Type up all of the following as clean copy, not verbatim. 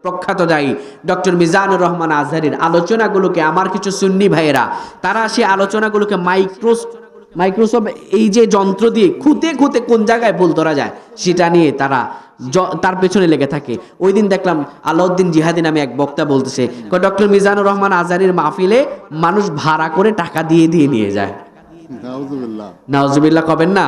প্রখ্যাত দায়ী ডক্টর মিজানুর রহমান আজহারীর আলোচনাগুলোকে আমার কিছু সুন্নি ভাইয়েরা তারা সেই আলোচনাগুলোকে মাইক্রোসফট এই যে যন্ত্র দিয়ে খুঁতে খুঁতে কোন জায়গায় ভুল ধরা যায় সেটা নিয়ে তারা তার পেছনে লেগে থাকে। ওই দিন দেখলাম আলাউদ্দিন জিহাদি নামে এক বক্তা বলতেছে ডক্টর মিজানুর রহমান আজহারীর মাহফিলে মানুষ ভাড়া করে টাকা দিয়ে দিয়ে নিয়ে যায়। নাউজুবিল্লাহ কবেন না,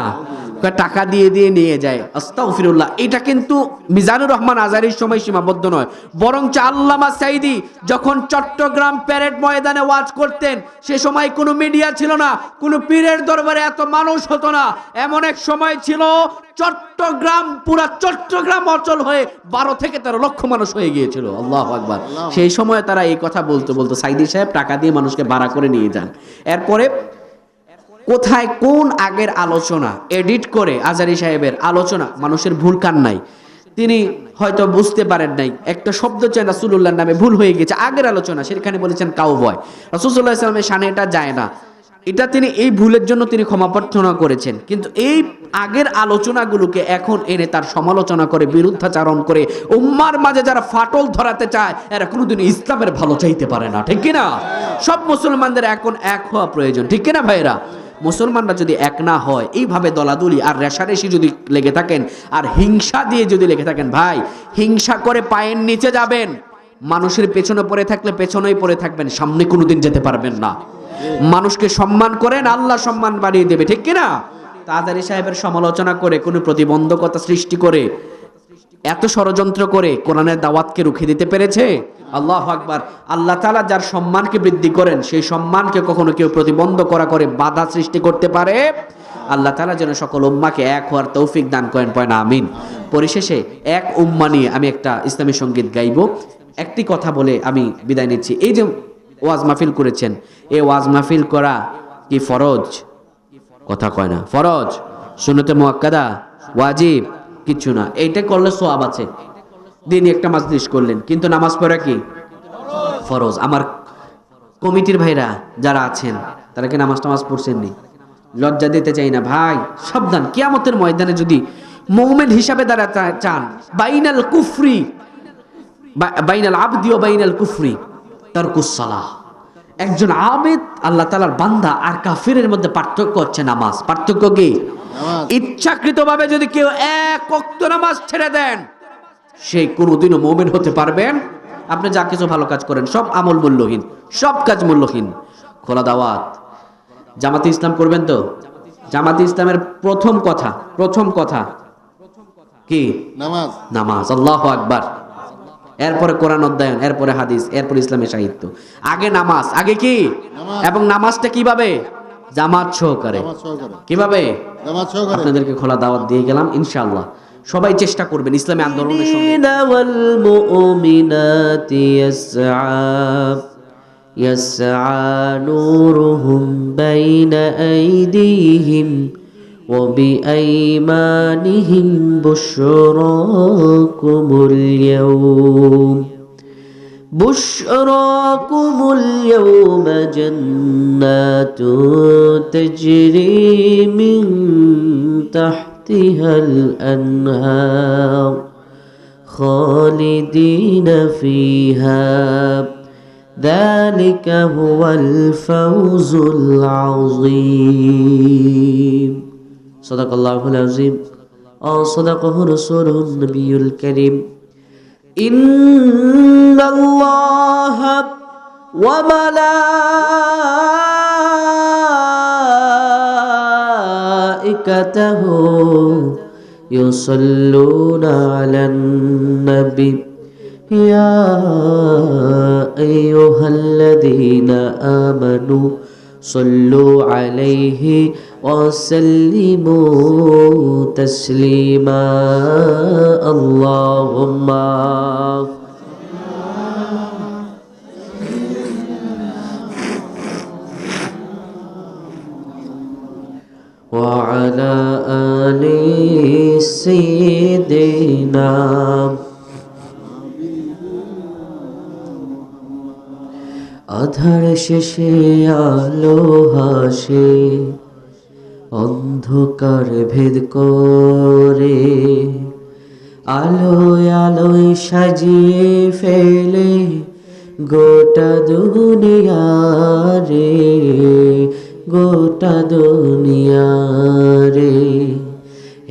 টাকা দিয়ে দিয়ে নিয়ে যায়, আস্তাগফিরুল্লাহ। এটা কিন্তু মিজানুর রহমান আজহারীর সময় সীমাবদ্ধ নয়, বরং আল্লামা সাঈদী যখন চট্টগ্রাম প্যারেড ময়দানে ওয়াজ করতেন সে সময় কোনো মিডিয়া ছিল না, কোনো পীরের দরবারে এত মানুষ হতো না। এমন এক সময় ছিল চট্টগ্রাম, পুরা চট্টগ্রাম অচল হয়ে 12 থেকে 13 লক্ষ মানুষ হয়ে গিয়েছিল। আল্লাহু আকবার। সেই সময় তারা এই কথা বলতে বলতো সাঈদী সাহেব টাকা দিয়ে মানুষকে ভাড়া করে নিয়ে যান। এরপরে কোথায় কোন আগের আলোচনা এডিট করে আজহারী সাহেবের আলোচনা মানুষের ভুল কান নাই, তিনি হয়তো বুঝতে পারেন নাই, একটা শব্দ চাই রাসূলুল্লাহর নামে ভুল হয়ে গেছে আগের আলোচনা, সেখানে বলেছেন কাউবয়, রাসূল সাল্লাল্লাহু আলাইহি ওয়াসাল্লামের শানে এটা যায় না, এটা তিনি এই ভুলের জন্য তিনি ক্ষমা প্রার্থনা করেছেন। কিন্তু এই আগের আলোচনাগুলোকে এখন এনে তার সমালোচনা করে, বিরুদ্ধাচারণ করে উম্মার মাঝে যারা ফাটল ধরাতে চায় এরা কোনোদিন ইসলামের ভালো চাইতে পারে না, ঠিক কিনা? সব মুসলমানদের এখন এক হওয়া প্রয়োজন, ঠিক কিনা ভাইরা? মুসলমানরা যদি এক না হয়, এইভাবে দলাদলি আর রেশারেশি যদি লেগে থাকেন আর হিংসা দিয়ে যদি লেগে থাকেন, ভাই হিংসা করে পায়ের নিচে যাবেন, মানুষের পেছনে পড়ে থাকলে পেছনেই পড়ে থাকবেন, সামনে কোনোদিন যেতে পারবেন না। মানুষকে সম্মান করেন, আল্লাহ সম্মান বাড়িয়ে দেবে, ঠিক কিনা? আজহারী সাহেবের সমালোচনা করে, কোনো প্রতিবন্ধকতা সৃষ্টি করে, এত ষড়যন্ত্র করে কোরআনের দাওয়াতকে রুখে দিতে পেরেছে? আল্লাহু আকবার। আল্লাহ তাআলা যার সম্মানকে বৃদ্ধি করেন সেই সম্মানকে কখনো কেউ প্রতিবন্ধ করে বাধা সৃষ্টি করতে পারে? আল্লাহ তাআলা যেন সকল উম্মাহকে এক হওয়ার তৌফিক দান করেন, পয় না আমিন। পরিশেষে এক উম্মাহ নিয়ে আমি একটা ইসলামী সঙ্গীত গাইবো। একটি কথা বলে আমি বিদায় নিচ্ছি। এই যে ওয়াজ মাহফিল করেছেন, এই ওয়াজ মাহফিল করা কি ফরজ? কথা কয় না। ফরজ, সুন্নতে মুআক্কাদা, ওয়াজিব কিছু না। এইটা করলে সওয়াব আছে। দিনই একটা মাজলিস করলেন, কিন্তু নামাজ পড়া কি ফরজ। আমার কমিটির ভাইরা যারা আছেন তারা কি নামাজ পড়ছেন নি? লজ্জা দিতে চাই না ভাই, সাবধান। কিয়ামতের ময়দানে যদি মুমিন হিসাবে দাঁড়াতে চান, বাইনাল কুফরি, বাইনাল আবদি ওয়া বাইনাল কুফরি তারকুস সালাহ। একজন আবেদ আল্লাহ তাআলার বান্দা আর কাফিরের মধ্যে পার্থক্য হচ্ছে নামাজ। পার্থক্য কি? ইচ্ছাকৃতভাবে যদি কেউ এক ওয়াক্ত নামাজ ছেড়ে দেন, সেই কোনোদিনও মুমিন হতে পারবেন। আপনি যা কিছু ভালো কাজ করেন সব আমল মূল্যহীন, সব কাজ মূল্যহীন। খোলা দাওয়াত, জামাতে ইসলাম করবেন তো? জামাতে ইসলামের প্রথম কথা কি? নামাজ। নামাজ। আল্লাহু আকবার। এরপরে কোরআন অধ্যয়ন, এরপরে হাদিস, এরপরে ইসলামী সাহিত্য। আগে নামাজ, আগে কি? এবং নামাজটা কিভাবে? জামাত সহকারে। কিভাবে? জামাত সহকারে। আপনাদেরকে খোলা দাওয়াত দিয়ে গেলাম, ইনশাআল্লাহ সবাই চেষ্টা করবেন ইসলামী আন্দোলনের সঙ্গে। ওয়াল মুমিনাতি ইয়াসআ নূরুহুম বাইনা আইদিহিম ওয়া বিআইমানিহিম বুশরাকুমুল ইয়াওমা জান্নাতুন তাজরি মিন تحتها الأنهار خالدين فيها ذلك هو الفوز العظيم صدق الله العظيم وصدقه رسوله النبي الكريم إن الله وملائكته يصلون على النبي يا أيها الذين آمنوا صلوا عليه وسلموا تسليما اللهم وعلى آل سيدنا আধার শেষে আলো হাসে অন্ধকার ভেদ করে আলোয় আলোয় সাজিয়ে ফেলে গোটা দুনিয়া রে, গোটা দুনিয়া রে।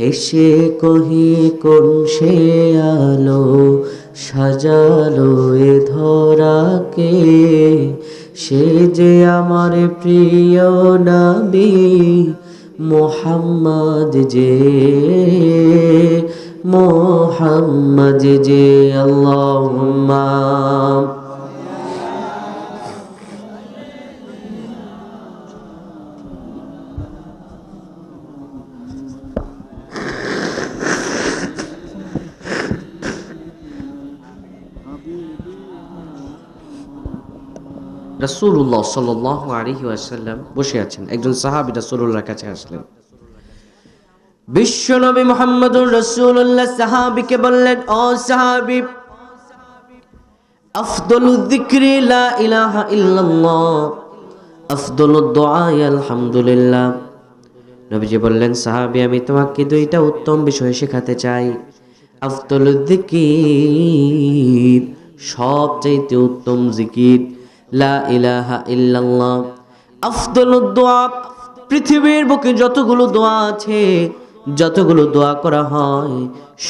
এসে কহি কোন সে আলো সাজালো এ ধরাকে, সে যে আমার প্রিয় নবী মোহাম্মদ যে, মোহাম্মদ যে। আল্লাহুম্মা রাসূলুল্লাহ সাল্লাল্লাহু আলাইহি ওয়াসাল্লাম বসে আছেন। একজন সাহাবী রাসূলুল্লাহর কাছে আসলেন। বিশ্বনবী মুহাম্মদুর রাসূলুল্লাহ সাহাবীকে বললেন, ও সাহাবী, আফদলুয যিকরি লা ইলাহা ইল্লাল্লাহ, আফদলুদ দুআ আলহামদুলিল্লাহ। নবীজি বললেন, সাহাবী, আমি তোমাকে দুইটা উত্তম বিষয় শেখাতে চাই। আফদলুয যিকির, সবচাইতে উত্তম জিকির লা ইলাহা ইল্লাল্লাহ। আফদলুদ দুআ, পৃথিবীর বুকে যতগুলো দোয়া আছে, যতগুলো দোয়া করা হয়,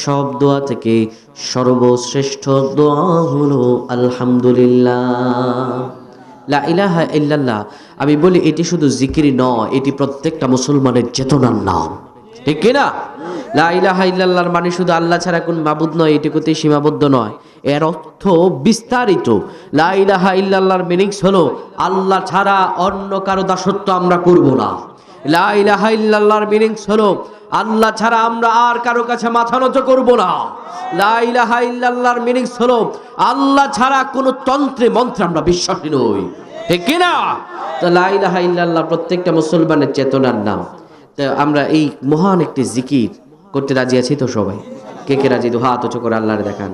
সব দোয়া থেকে সর্বশ্রেষ্ঠ দোয়া হলো আলহামদুলিল্লাহ। লা ইলাহা ইল্লাল্লাহ, আমি বলি এটি শুধু জিকির নয়, এটি প্রত্যেকটা মুসলমানের চেতনার নাম, ঠিক কিনা? লা ইলাহা ইল্লাল্লাহর মানে শুধু আল্লাহ ছাড়া কোন মাবুদ নয় এটুকুতে সীমাবদ্ধ নয়, এর অর্থ বিস্তারিত। লা ইলাহা ইল্লাল্লাহর মিনিংস হলো আল্লাহ ছাড়া অন্য কারো দাসত্ব আমরা করব না। লা ইলাহা ইল্লাল্লাহর মিনিংস হলো আল্লাহ ছাড়া আমরা আর কারো কাছে মাথা নত করব না। লা ইলাহা ইল্লাল্লাহর মিনিংস হলো আল্লাহ ছাড়া কোনো তন্ত্রে মন্ত্রে আমরা বিশ্বাসী নই, ঠিক কিনা? তো লা ইলাহা ইল্লাল্লাহ প্রত্যেকটা মুসলমানের চেতনার নাম। তো আমরা এই মহান একটি জিকির করতে রাজি আছি তো সবাই? কে কে রাজি? তো হাত উঁচু করে আল্লাহরে দেখান,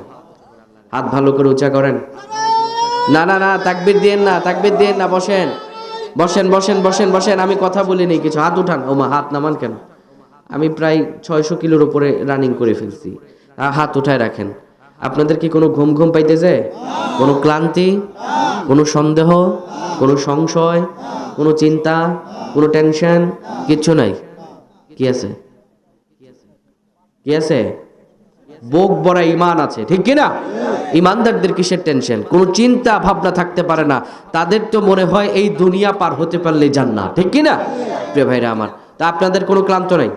হাত ভালো করে উঁচা করেন। না না না, তাকবীর দিয়েন না, তাকবীর দিয়েন না, বসেন বসেন বসেন বসেন বসেন। আমি কথা বলিনি কিছু, হাত উঠান। ওমা, হাত নামান কেন? আমি প্রায় 600 কিলোর উপরে রানিং করে ফেলছি, হাত উঠায় রাখেন। আপনাদের কি কোনো ঘুম ঘুম পাইতেছে? কোনো ক্লান্তি, কোনো সন্দেহ, কোনো সংশয়, কোনো চিন্তা, কোনো টেনশন কিচ্ছু নাই? কি আছে? কি আছে? বুক ভরা ঈমান আছে, ঠিক কি না? ঈমানদারদের কিসের টেনশন? কোনো চিন্তা ভাবনা থাকতে পারে না, তাদের তো মনে হয় এই দুনিয়া পার হতে পারলে জান্নাত, ঠিক কি না? প্রিয় ভাইরা আমার, তা আপনাদের কোনো ক্লান্ত নাই?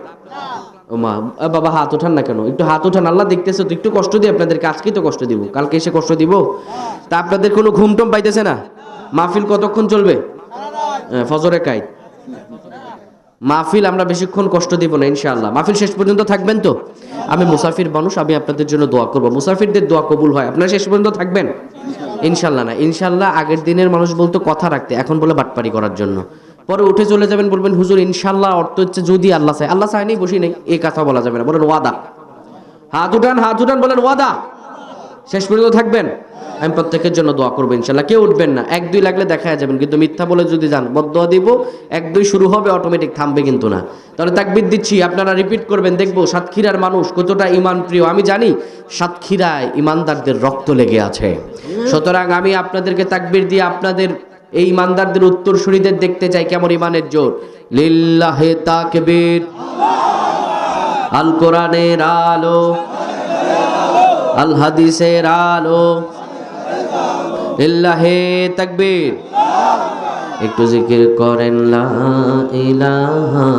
ও মা, বাবা হাত ওঠান না কেন? একটু হাত ওঠান, আল্লাহ দেখতেছে তো। একটু কষ্ট দিই আপনাদেরকে, আজকেই তো কষ্ট দিব, কালকে এসে কষ্ট দিব? তা আপনাদের কোনো ঘুমটম পাইতেছে না? মাহফিল কতক্ষণ চলবে? ফজরে কাই মাহফিল, আমরা বেশিক্ষণ কষ্ট দিব না ইনশাআল্লাহ। মাহফিল শেষ পর্যন্ত থাকবেন তো? আমি মুসাফির মানুষ, আমি আপনাদের জন্য দোয়া করব, মুসাফিরদের দোয়া কবুল হয়। আপনারা শেষ পর্যন্ত থাকবেন ইনশাআল্লাহ? না ইনশাআল্লাহ আগের দিনের মানুষ বলতো কথা রাখতে, এখন বলে বাটপারি করার জন্য। পরে উঠে চলে যাবেন, বলবেন হুজুর ইনশাআল্লাহ অর্থ হচ্ছে যদি আল্লাহ চায়। আল্লাহ চায় নেই, বসি নেই, এই কথা বলা যাবে না। বলেন ওয়াদা। হাত উঠান, হাত উঠান, বলেন ওয়াদা। শেষ পর্যন্ত থাকবেন? আমি প্রত্যেকের জন্য দোয়া করবো ইনশাআল্লাহ। কেউ উঠবেন না, 1-2 লাগলে দেখা যাবেন, কিন্তু মিথ্যা বলে যদি যান বদদোয়া দিব। 1-2 শুরু হবে, অটোমেটিক থামবে কিন্তু না। তাহলে তাকবীর দিচ্ছি, আপনারা রিপিট করবেন, দেখবো সাতক্ষীরার মানুষ কতটা ঈমান প্রিয়। আমি জানি সাতক্ষীরায় ঈমানদারদের রক্ত লেগে আছে, সুতরাং আমি আপনাদেরকে তাকবীর দিয়ে আপনাদের এই ঈমানদারদের উত্তরসূরিদের দেখতে চাই কেমন ঈমানের জোর। লিল্লাহে তাকবীর, আল কোরআনের আলো, আল হাদিসের আলো, লিল্লাহে তাকবীর। একটু জিকির করেন লা ইলাহা,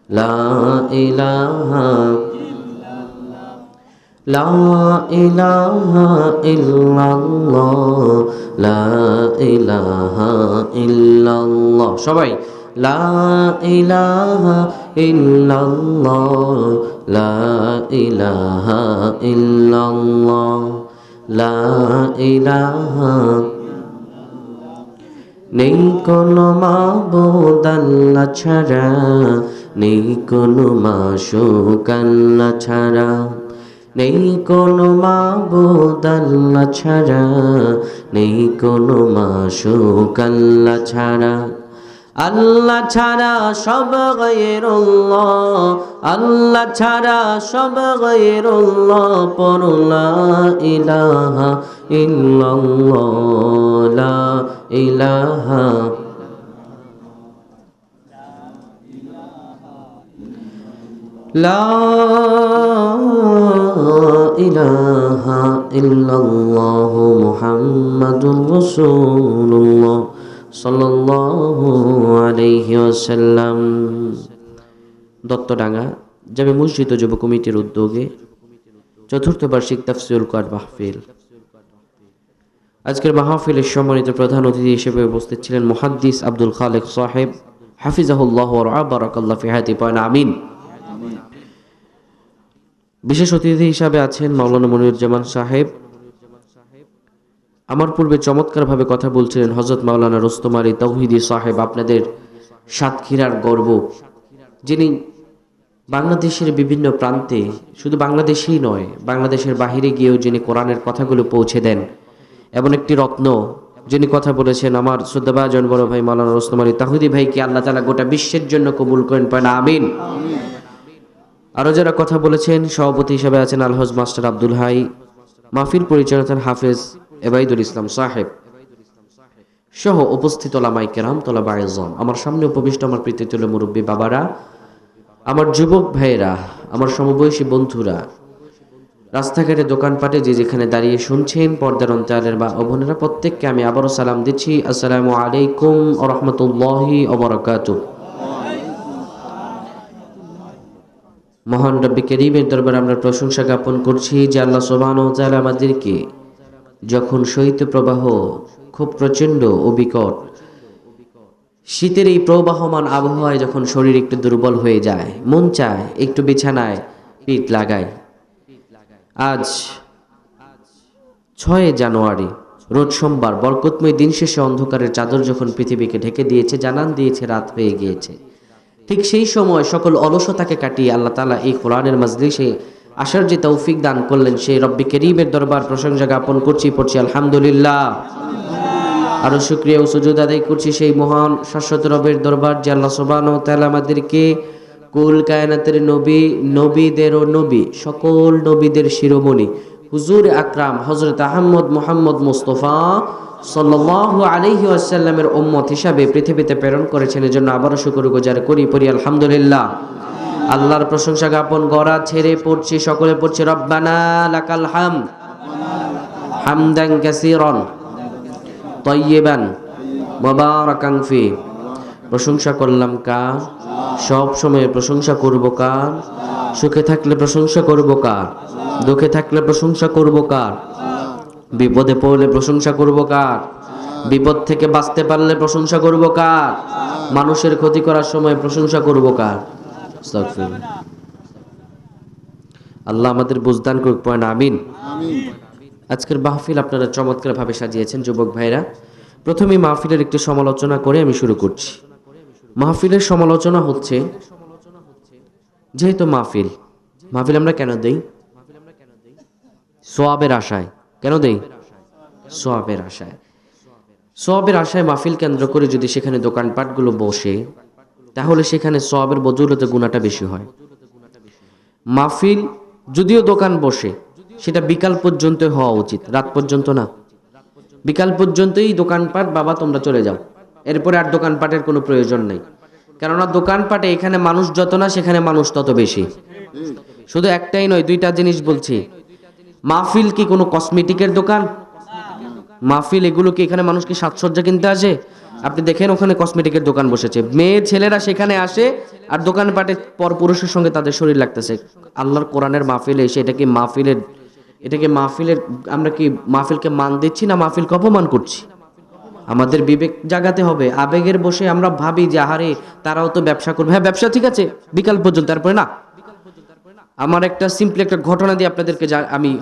লা ইলাহা, লা ইলাহা ইল্লাল্লাহ, লা ইলাহা ইল্লাল্লাহ। সবাই লা ইলাহা ইল্লাল্লাহ, লা ইলাহা ইল্লাল্লাহ, লা ইলাহা। নেই কোনো মাবুদ আল্লাহ ছাড়া, নেই কোনো মাশূক আল্লাহ ছাড়া, নেই কোনো মাবুদ আল্লাহ ছাড়া, নেই কোনো মাশূক আল্লাহ ছাড়া। আল্লাহ ছাড়া সব গায়রুল্লাহ, আল্লাহ ছাড়া সব গায়রুল্লাহ, পড়ো লা ইলাহা ইল্লাল্লাহ, লা ইলাহা লা ইলাহা ইল্লাল্লাহ মুহাম্মাদুর রাসূলুল্লাহ সাল্লাল্লাহু আলাইহি ওয়াসাল্লাম। দত্তডাঙ্গা জামে মসজিদ ও যুব কমিটির উদ্যোগে চতুর্থ বার্ষিক তাফসীরুল কোরআন মাহফিল। আজকের মাহফিলের সম্মানিত প্রধান অতিথি হিসেবে উপস্থিত ছিলেন মুহাদ্দিস আব্দুল খালেক সাহেব, হাফিজাহুল্লাহ ওয়া রাআ, বারাকাল্লাহু ফি হায়াতি, পয়না আমিন। বিশেষ অতিথি হিসাবে আছেন মাওলানা মনিরুজ্জামান সাহেব। আমার পূর্বে চমৎকারভাবে কথা বলছিলেন হযরত মাওলানা রুস্তম আলী তাওহীদি সাহেব, আপনাদের সাতক্ষীরার গর্ব, যিনি বাংলাদেশের বিভিন্ন প্রান্তে, শুধু বাংলাদেশেই নয়, বাংলাদেশের বাহিরে গিয়েও যিনি কোরআনের কথাগুলো পৌঁছে দেন, এমন একটি রত্ন যিনি কথা বলেছেন আমার শ্রদ্ধাভাজন বড় ভাই মাওলানা রুস্তম আলী তাওহীদি ভাইকে আল্লাহ তাআলা গোটা বিশ্বের জন্য কবুল করেন, পয়না আমিন। আরও যারা কথা বলেছেন, সভাপতি হিসেবে আছেন আলহাজ মাস্টার আব্দুল হাই, মাহফিল পরিচালনা হাফেজ এবাইদুল ইসলাম সাহেব সহ উপস্থিত ওলামায়ে কেরাম, তোলাবায়ে ইলম, আমার সামনে উপবিষ্ট আমার প্রীতিতুল্য মুরব্বী বাবারা, আমার যুবক ভাইয়েরা, আমার সমবয়সী বন্ধুরা, রাস্তাঘাটে দোকানপাটে যে যেখানে দাঁড়িয়ে শুনছেন, পর্দার অন্তরালের বা বোনেরা, প্রত্যেককে আমি আবারও সালাম দিচ্ছি, আসসালামু আলাইকুম ওয়া রাহমাতুল্লাহি ওয়া বারাকাতুহু। মহান রব্বি কারীমের দরবারে আমরা প্রশংসা জ্ঞাপন করছি যে আল্লাহ সুবহানাহু ওয়া তাআলা আমাদেরকে যখন শৈত্য প্রবাহ খুব প্রচণ্ড ও বিকট শীতের এই প্রবাহমান আবহাওয়ায় যখন শরীর একটু দুর্বল হয়ে যায়, মন চায় একটু বিছানায় পিঠ লাগায়, আজ 6 জানুয়ারি রোজ সোমবার, বরকতময় দিন শেষে অন্ধকারের চাদর যখন পৃথিবীকে ঢেকে দিয়েছে, জানান দিয়েছে রাত হয়ে গিয়েছে, ঠিক সেই সময় সকল অলসতাকে কাটিয়ে আল্লাহ তাআলা এই কোরআনের মাজলিসে আসার যে তৌফিক দান করলেন, সেই রব্বি কারীমের দরবার প্রশংসা জ্ঞাপন করছি, পড়ছি আলহামদুলিল্লাহ। আরো শুকরিয়া ও সুজুদ আদায় করছি সেই মহান শাশ্বত রবের দরবার যে আল্লাহ সুবহানাহু ওয়া তাআলা আমাদেরকে কুল কায়নাতের নবী, নবীদেরও নবী, সকল নবীদের শিরোমণি হুজুর আকরাম হযরত আহমদ মুহাম্মদ মুস্তাফা সাল্লাল্লাহু আলাইহি ওয়াসাল্লামের উম্মত হিসাবে পৃথিবীতে প্রেরণ করেছেন। এজন্য আবারও শুকরগুজার করি, পড়ি আলহামদুলিল্লাহ। আল্লাহর প্রশংসা জ্ঞাপন গড়া ছেড়ে পড়ছি, সকলে পড়ছি রব্বানা লাকাল হামদ হামদান কাসীরান তাইয়িবান মুবারাকান ফি। প্রশংসা করলাম কার? সব সময় প্রশংসা করব কার? সুখে থাকলে প্রশংসা করব কার? দুঃখে থাকলে প্রশংসা করব কার? বিপদে পড়লে প্রশংসা করব কার? বিপদ থেকে বাঁচতে পারলে প্রশংসা করব কার? মানুষের ক্ষতি করার সময় প্রশংসা করব কার? আস্তাগফিরুল্লাহ। আল্লাহ আমাদের বুঝদান করুক, পয়না আমিন। আজকের মাহফিল আপনারা চমৎকার ভাবে সাজিয়েছেন যুবক ভাইরা। প্রথমেই মাহফিলের একটি সমালোচনা করে আমি শুরু করছি। মাহফিলের সমালোচনা হচ্ছে, যেহেতু মাহফিল আমরা কেন দেই? সওয়াবের আশায়। কেন দেই? সওয়াবের আশায়। সওয়াবের আশায় মাহফিল কেন্দ্র করে যদি সেখানে দোকানপাটগুলো বসে, তাহলে সেখানে সওয়াবের বদৌলতে গুনাহটা বেশি হয়। মাহফিল যদিও দোকান বসে, সেটা বিকাল পর্যন্ত হওয়া উচিত, রাত পর্যন্ত না। বিকাল পর্যন্তই দোকানপাট বাবা তোমরা চলে যাও, এরপরে আর দোকানপাটের কোনো প্রয়োজন নেই। কেননা দোকানপাটে এখানে মানুষ যত না, সেখানে মানুষ তত বেশি। শুধু একটাই নয়, দুইটা জিনিস বলছি। মাহফিল কি কোনো কসমেটিকের দোকান? মাহফিল এগুলো কি, এখানে মানুষ কি সাজসজ্জা কিনতে আসে? আপনি দেখেন ওখানে কসমেটিকের দোকান বসেছে, মেয়ে ছেলেরা সেখানে আসে, আর দোকানপাটে পর পুরুষের সঙ্গে তাদের শরীর লাগতেছে। আল্লাহর কোরআনের মাহফিলে এসে এটাকে মাহফিলের আমরা কি মাহফিলকে মান দিচ্ছি না মাহফিলকে অপমান করছি? আমাদের বিবেক জাগাতে হবে। আবেগের বসে আমরা ভাবি যে আহারে তারাও তো ব্যবসা করবে। হ্যাঁ, ব্যবসা ঠিক আছে বিকাল পর্যন্ত, তারপরে না। আমার একটা সিম্পল একটা ঘটনা দিয়ে আপনাদেরকে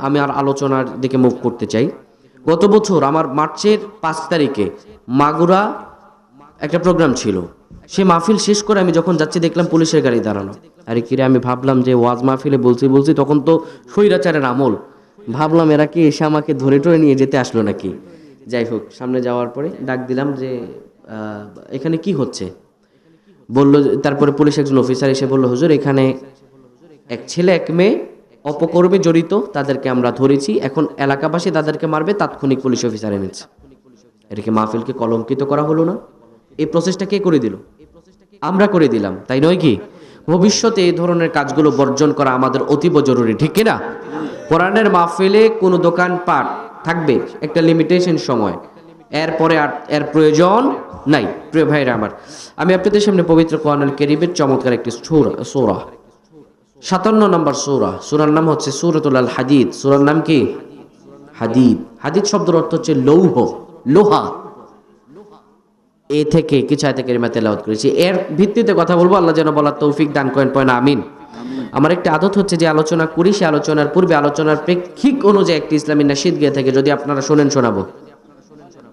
আমি আর আলোচনার দিকে মুভ করতে চাই। গত বছর আমার মার্চের 5 তারিখে মাগুরা একটা প্রোগ্রাম ছিল। সে মাহফিল শেষ করে আমি যখন যাচ্ছি, দেখলাম পুলিশের গাড়ি দাঁড়ানো। আরে কিরে, আমি ভাবলাম যে ওয়াজ মাহফিলে বলছি তখন তো স্বৈরাচারের আমল। ভাবলাম এরা কি এসে আমাকে ধরে টরে নিয়ে যেতে আসলো নাকি। যাই হোক, সামনে যাওয়ার পরে ডাক দিলাম যে এখানে কি হচ্ছে? বললো, তারপরে পুলিশ একজন অফিসার এসে বলল, হুজুর এখানে এক ছেলে এক মেয়ে অপকর্মে জড়িত, তাদেরকে আমরা ধরেছি, এখন এলাকাবাসী তাদেরকে মারবে, তাৎক্ষণিক পুলিশ অফিসার এনেছে। এটাকে মাহফিলকে কলঙ্কিত করা হলো না? এই প্রসেসটা কে করে দিল? আমরা করে দিলাম, তাই নয় কি? ভবিষ্যতে এই ধরনের কাজগুলো বর্জন করা আমাদের অতীব জরুরি, ঠিক কিনা? কোরআনের মাহফিলে কোনো দোকানপাট থাকবে একটা লিমিটেশন সময়, এরপরে আর এর প্রয়োজন নাই। প্রিয় ভাইরা আমার, আমি আপনাদের সামনে পবিত্র কোরআনুল কারীমের চমৎকার একটি সূরা 57 নম্বর সূরার নাম হচ্ছে সূরাতুল আল হাদিদ। সূরার নাম কি? হাদিদ। হাদিদ শব্দের অর্থ হচ্ছে লৌহ, লোহা। এ থেকে কিছু আয়াতে কারিমা তেলাওয়াত করেছি, এর ভিত্তিতে কথা বলবো। আল্লাহ যেন বলার তৌফিক দান করেন, পয়না আমিন। আমার একটা আদত হচ্ছে যে আলোচনা করি, সে আলোচনার পূর্বে আলোচনার প্রেক্ষিক অনুযায়ী একটি ইসলামী নাশিদ গেয়ে থাকে, যদি আপনারা শোনেন শোনাবো।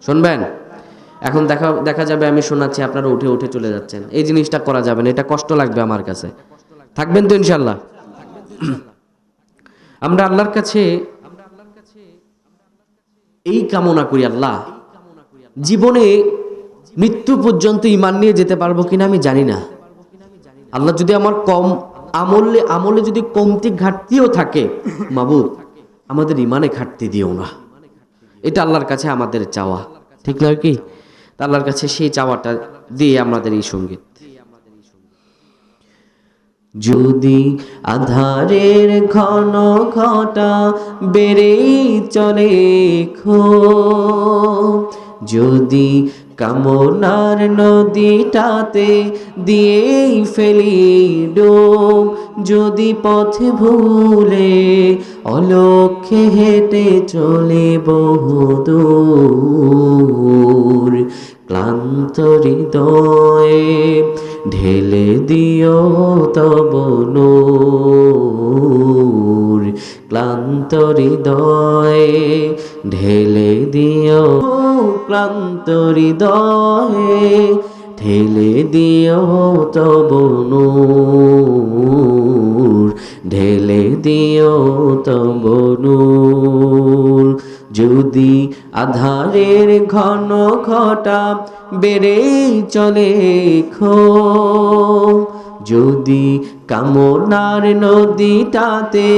শুনবেন? এখন দেখা যাবে আমি শোনাচ্ছি, আপনারা উঠে উঠে চলে যাচ্ছেন। এই জিনিসটা করা যাবে না, এটা কষ্ট লাগবে আমার কাছে। থাকবেন তো ইনশাল্লাহ? আমরা আল্লাহর কাছে এই কামনা করি, আল্লাহ জীবনে মৃত্যু পর্যন্ত ঈমান নিয়ে যেতে পারবো কিনা আমি জানি না। আল্লাহ যদি আমার কম আমলে যদি কমতি ঘাটতিও থাকে, মাবুদ আমাদের ঈমানে ঘাটতি দিও না। এটা আল্লাহর কাছে আমাদের চাওয়া, ঠিক নয় কি? আল্লাহর কাছে সেই চাওয়াটা দিয়ে আমাদের এই সঙ্গীত। যদি আধারের ঘন ঘটা বেড়েই চলে যদি কামনার নদীটাতে দিয়েই ফেলি ডুব, যদি পথে ভুলে অলক্ষ্যে হেঁটে চলে বহুদূর, ক্লান্ত হৃদয়ে ঢেলে দিও তব নূর, ক্লান্ত হৃদয়ে ঢেলে দিও, ক্লান্ত হৃদয়ে ঢেলে দিও তব নূর, ঢেলে দিও তব নূর। যদি আধারের ঘন ঘটা বেড়েই চলে যদি কামনার নদীটাতে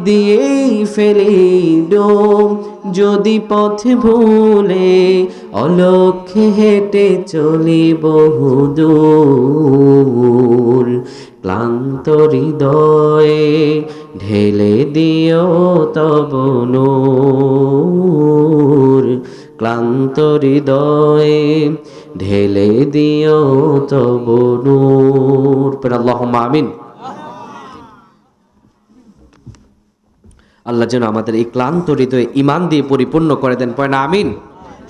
দিয়েই ফেলি ডুব, যদি পথে ভুলে অলক্ষ্যে হেঁটে চলি বহুদূর, ক্লান্ত হৃদয়ে ঢেলে দিও তব নূর, ক্লান্ত হৃদয়ে ঢেলে দিও তব নূর। আল্লাহুম্মা আমিন। আল্লাহ যেন আমাদের এই ক্লান্ত হৃদয়ে ঈমান দিয়ে পরিপূর্ণ করে দেন, পয়না আমিন।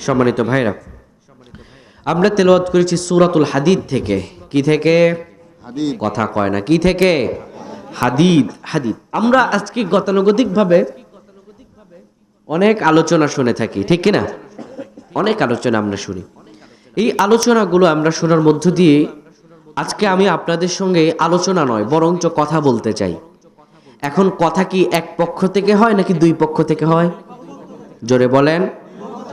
সম্মানিত ভাইরা, আমরা তেলাওয়াত করেছি সূরাতুল হাদিদ থেকে। কি থেকে? কথা কয় না, কি থেকে? হাদিদ। আমরা আজকে গতানুগতিকভাবে অনেক আলোচনা শুনে থাকি, ঠিক কিনা? অনেক আলোচনা আমরা শুনি। এই আলোচনাগুলো আমরা শোনার মধ্য দিয়ে আজকে আমি আপনাদের সঙ্গে আলোচনা নয় বরঞ্চ কথা বলতে চাই। এখন কথা কি এক পক্ষ থেকে হয় নাকি দুই পক্ষ থেকে হয়? জোরে বলেন।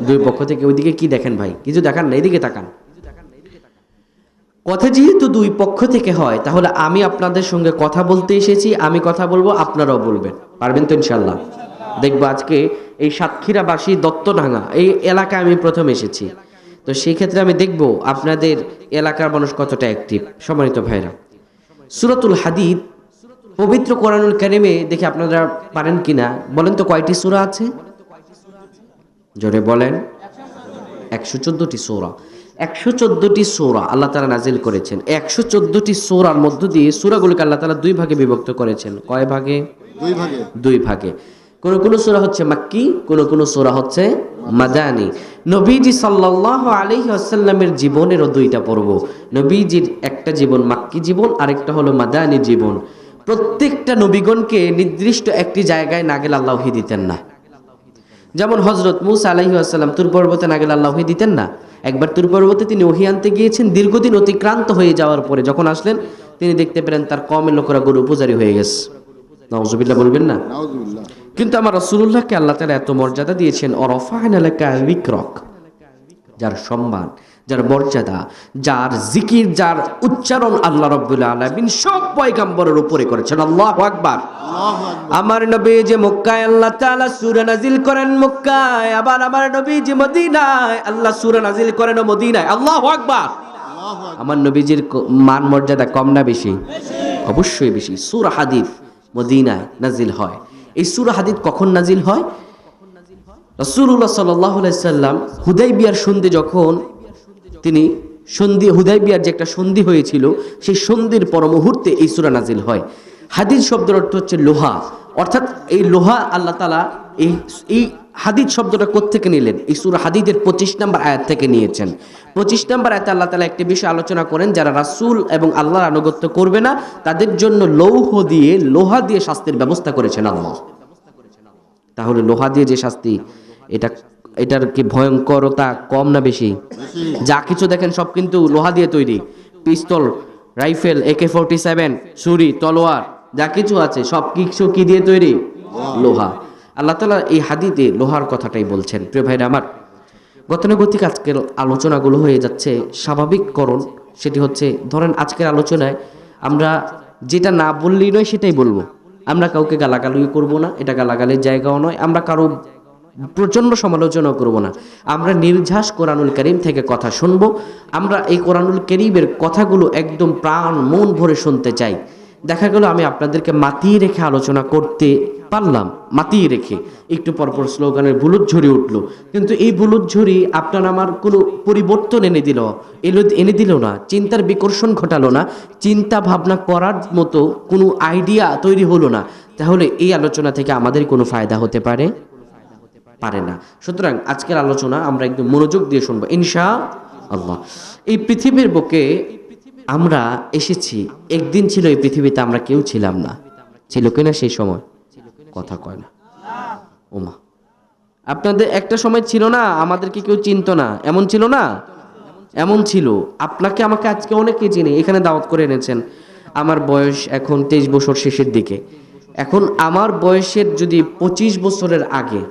দুই পক্ষ থেকে। ওইদিকে কি দেখেন ভাই? কিছু দেখান না, এদিকে তাকান। কথা যেহেতু দুই পক্ষ থেকে হয়, তাহলে আমি আপনাদের সঙ্গে কথা বলতে এসেছি, আমি কথা বলবো, আপনারাও বলবেন। পারবেন তো ইনশাল্লাহ? দেখবো আজকে এই সাতক্ষীরাবাসী দত্তডাঙ্গা এই এলাকায় আমি প্রথম এসেছি, তো সেই ক্ষেত্রে আমি দেখবো আপনাদের এলাকার মানুষ কতটা অ্যাক্টিভ। সম্মানিত ভাইরা, সূরাতুল হাদিদ পবিত্র কোরআনুল কারীমে দেখি আপনারা পারেন কিনা বলেন তো, কয়টি সূরা আছে? জোরে বলেন। 114টি সূরা। 114টি সূরা আল্লাহ তাআলা নাজিল করেছেন। 114টি সূরার মধ্য দিয়ে সূরাগুলোকে আল্লাহ তাআলা দুই ভাগে বিভক্ত করেছেন। কয় ভাগে? দুই ভাগে। কোন কোন সূরা হচ্ছে মাক্কি, কোন কোন সূরা হচ্ছে মাদানী। নবীজি সাল্লাল্লাহু আলাইহি ওয়াসাল্লামের জীবনেরও দুইটা পর্ব। নবীজির একটা জীবন মাক্কি জীবন, আরেকটা হলো মাদানী জীবন। প্রত্যেকটা নবীগণকে নির্দিষ্ট একটি জায়গায় না গেলে আল্লাহ ওহী দিতেন না। যেমন হযরত মূসা আলাইহিস সালাম তুর পর্বতে না গেলে আল্লাহ ওহী দিতেন না। একবার তুর পর্বতে তিনি ওহী আনতে গিয়েছেন, দীর্ঘদিন অতিক্রান্ত হয়ে যাওয়ার পরে যখন আসলেন তিনি দেখতে পেলেন তার কওমের লোকেরা গরু পূজারী হয়ে গেছে। নাউজুবিল্লাহ বলবেন না? নাউজুবিল্লাহ। কিন্তু আমার রাসূলুল্লাহকে আল্লাহ তাআলা এত মর্যাদা দিয়েছেন, ওয়ারাফা'না লাকা যিকরাক, যার সম্মান, যার মর্যাদা, যার জিকির, যার উচ্চারণ আল্লাহ রাব্বুল আলামিন সব পয়গম্বরের উপরে করেছেন। আল্লাহু আকবার। আমার নবী যে মক্কায় আল্লাহ তাআলা সূরা নাজিল করেন মক্কায়, আবার আমার নবী যে মদিনায় আল্লাহ সূরা নাজিল করেন মদিনায়। আল্লাহু আকবার। আমার নবীজির মান মর্যাদা কম না বেশি? অবশ্যই বেশি। সূরা হাদীদ মদিনায় নাজিল হয়। এই সূরা হাদীদ কখন নাজিল হয়? রাসূলুল্লাহ সাল্লাল্লাহু আলাইহি সাল্লাম হুদাইবিয়ার সন্ধি যখন তিনি হুদাইবিয়ার যে একটা সন্ধি হয়েছিল, সেই সন্ধির পর মুহূর্তে এই সূরা নাজিল হয়। হাদিদ শব্দের অর্থ হচ্ছে লোহা, অর্থাৎ এই লোহা আল্লাহ তাআলা এই হাদিদ শব্দটা কোত্থেকে নিলেন? এই সূরা হাদিদের 25 নম্বর আয়াত থেকে নিয়েছেন। 25 নম্বর আয়াতে আল্লাহ তাআলা একটি বিষয় আলোচনা করেন, যারা রাসূল এবং আল্লাহর আনুগত্য করবে না তাদের জন্য লোহা দিয়ে শাস্তির ব্যবস্থা করেছেন আল্লাহ। তাহলে লোহা দিয়ে যে শাস্তি, এটার কি ভয়ঙ্করতা কম না বেশি? যা কিছু দেখেন সব কিন্তু লোহা দিয়ে তৈরি। পিস্তল, রাইফেল, AK-47, ছুরি, তলোয়ার, যা কিছু আছে সব কিছু কি দিয়ে তৈরি? লোহা। আল্লাহ তাআলা এই হাদিসে লোহার কথাটাই বলছেন। প্রিয় ভাইরা আমার, গতানুগতিক আজকের আলোচনাগুলো হয়ে যাচ্ছে স্বাভাবিককরণ। সেটি হচ্ছে, ধরেন আজকের আলোচনায় আমরা যেটা না বললেই নয় সেটাই বলবো। আমরা কাউকে গালাগালি করব না, এটা গালাগালির জায়গাও নয়। আমরা কারো প্রচণ্ড সমালোচনা করব না। আমরা নির্ঝাস কোরআনুল কারীম থেকে কথা শুনবো। আমরা এই কোরআনুল কারীমের কথাগুলো একদম প্রাণ মন ভরে শুনতে চাই। দেখা গেল আমি আপনাদেরকে মাতিয়ে রেখে আলোচনা করতে পারলাম, মাতিয়ে রেখে একটু পরপর স্লোগানের বুলুৎঝড়ি উঠলো, কিন্তু এই বুলুৎঝড়ি আপনার আমার কোনো পরিবর্তন এনে দিল না, চিন্তার বিকর্ষণ ঘটালো না, চিন্তা ভাবনা করার মতো কোনো আইডিয়া তৈরি হলো না। তাহলে এই আলোচনা থেকে আমাদের কোনো ফায়দা হতে পারে না। সুতরাং আজকের আলোচনা আমরা একদম মনোযোগ দিয়ে শুনবো ইনশাআল্লাহ। এই পৃথিবীর বুকে আমরা এসেছি, একদিন ছিল এই পৃথিবীতে আমরা কেউ ছিলাম না। ছিল কিনা সেই সময়? কথা কয় না। ওমা, আপনাদের একটা সময় ছিল না, আমাদেরকে কেউ চিনতো না, এমন ছিল না? এমন ছিল। আপনাকে আমাকে আজকে অনেকে চিনে, এখানে দাওয়াত করে এনেছেন। আমার বয়স এখন 23 বছর শেষের দিকে। এখন আমার বয়সের যদি 25 বছরের আগে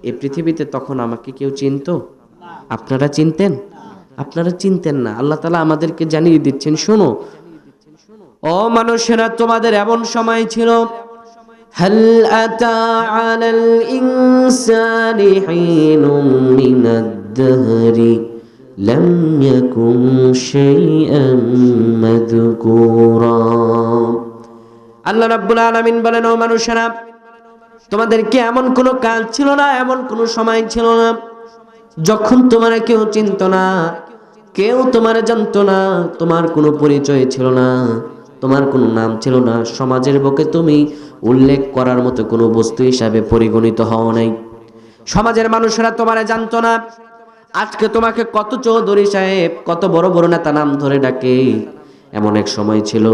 এই পৃথিবীতে, তখন আমাকে কেউ চিনতো? আপনারা চিনতেন? আপনারা চিনতেন না। আল্লাহ তাআলা আমাদেরকে জানিয়ে দিচ্ছেন, শোনো ও মানুষেরা, তোমাদের এমন সময় ছিল, হাল আতা আলাল ইনসানি হিনুম মিনাদ দাহরি লাম ইয়াকুন শাইআম মাযকুরা। আল্লাহ রাব্বুল আলামিন বলেন, ও মানুষেরা, তোমাদেরকে এমন কোনো কাল ছিল না, এমন কোনো সময় ছিল না যখন তোমারা কেউ চিনত না, কেউ তোমার জানতো না, তোমার কোনো পরিচয় ছিল না, তোমার কোনো নাম ছিল না, সমাজের বুকে তুমি উল্লেখ করার মতো কোনো বস্তু হিসাবে পরিগণিত হও নাই। সমাজের মানুষেরা তোমারে জানতো না। আজকে তোমাকে কত চৌধুরী সাহেব, কত বড় বড় নেতা নাম ধরে ডাকে। এমন এক সময় ছিল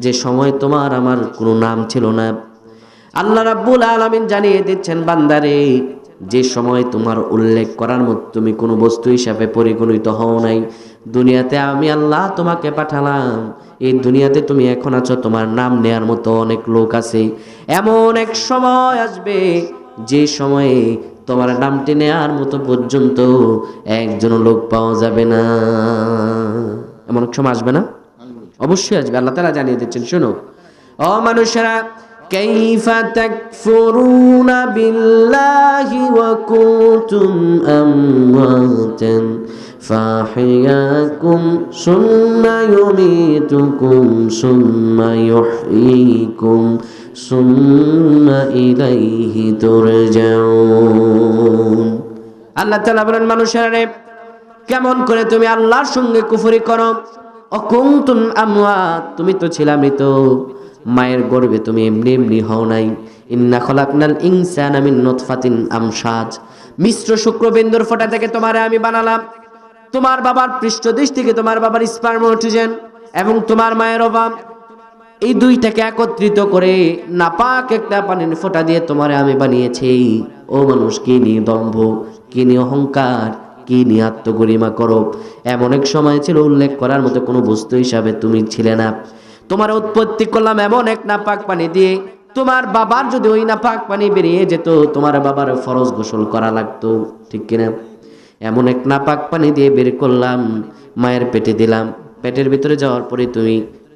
যে সময় তোমার আমার কোনো নাম ছিল না। আল্লাহ রাব্বুল আলামিন জানিয়ে দিচ্ছেন, বান্দারে, যে সময় তোমার উল্লেখ করার মতো তুমি কোনো বস্তু হিসাবে পরিগণিত হও নাই, দুনিয়াতে আমি আল্লাহ তোমাকে পাঠালাম। এই দুনিয়াতে তুমি এখন আছো, তোমার নাম নেয়ার মতো অনেক লোক আছে। এমন এক সময় আসবে যে সময়ে তোমার নামটি নেয়ার মতো পর্যন্ত একজন লোক পাওয়া যাবে না। এমন এক সময় আসবে না? অবশ্যই আসবে। আল্লাহ তাআলা জানিয়ে দিচ্ছেন, শোনো ও মানুষেরা, কাইফা তাকফুরুনা বিল্লাহি ওয়া কুনতুম আমওয়াতান ফাহিয়াকুম সুম্মা ইউমীতুকুম সুম্মা ইউহয়ীকুম সুম্মা ইলাইহি তুরজাউন। আল্লাহ তাআলা বলেন, মানুষেরা, কেমন করে তুমি আল্লাহর সঙ্গে কুফরি করো? অকুনতুম আমওয়াত, তুমি তো ছিলা মৃত, মায়ের গর্ভে তুমি এমনি এমনি হও নাই। ইন্না খলাকনাল ইনসানা মিন নুতফাতিন আমশাজ, মিশ্র শুক্রবিন্দুর ফোঁটা থেকে তোমারে আমি বানালাম। তোমার বাবার পৃষ্ঠদেশ থেকে তোমার বাবার স্পারমেটোজেন এবং তোমার মায়ের ওভাম, এই দুইটাকে একত্রিত করে নাপাক একটা পানির ফোঁটা দিয়ে তোমারে আমি বানিয়েছি। ও মানুষ, কি নিয়ে দম্ভ, কি নিয়ে অহংকার, কি নিয়ে আত্মগরিমা করো? এমন এক সময় ছিল উল্লেখ করার মতো কোনো বস্তু হিসাবে তুমি ছিলে না। তোমার উৎপত্তি করলাম এমন এক নাপাক পানি দিয়ে, তোমার বাবার যদি ওই নাপাক পানি বেরিয়ে যেত, তোমার বাবার ফরজ গোসল করা লাগতো, ঠিক কিনা? এমন এক নাপাক পানি দিয়ে বের করলাম, মায়ের পেটে দিলাম। পেটের ভিতরে যাওয়ার পরে তুমি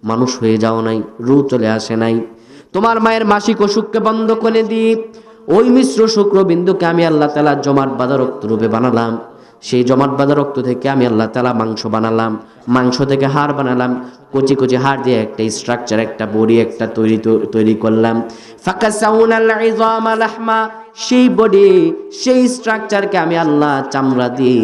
মানুষ হয়ে যাও নাই, রু চলে আসে নাই। তোমার মায়ের মাসিক অসুখকে বন্ধ করে দিই ওই মিশ্র শুক্রবিন্দুকে আমি আল্লাহ তাআলা জমাট বাঁধা রক্ত রূপে বানালাম। সেই জমাট বাঁধা রক্ত থেকে আমি আল্লাহ তাআলা মাংস বানালাম, মাংস থেকে হাড় বানালাম, কচি কচি হাড় দিয়ে একটা স্ট্রাকচার, একটা বডি একটা তৈরি করলাম। ফাকাসাউনাল ইযামা লাহমা, সেই বডি সেই স্ট্রাকচারকে আমি আল্লাহ চামড়া দিয়ে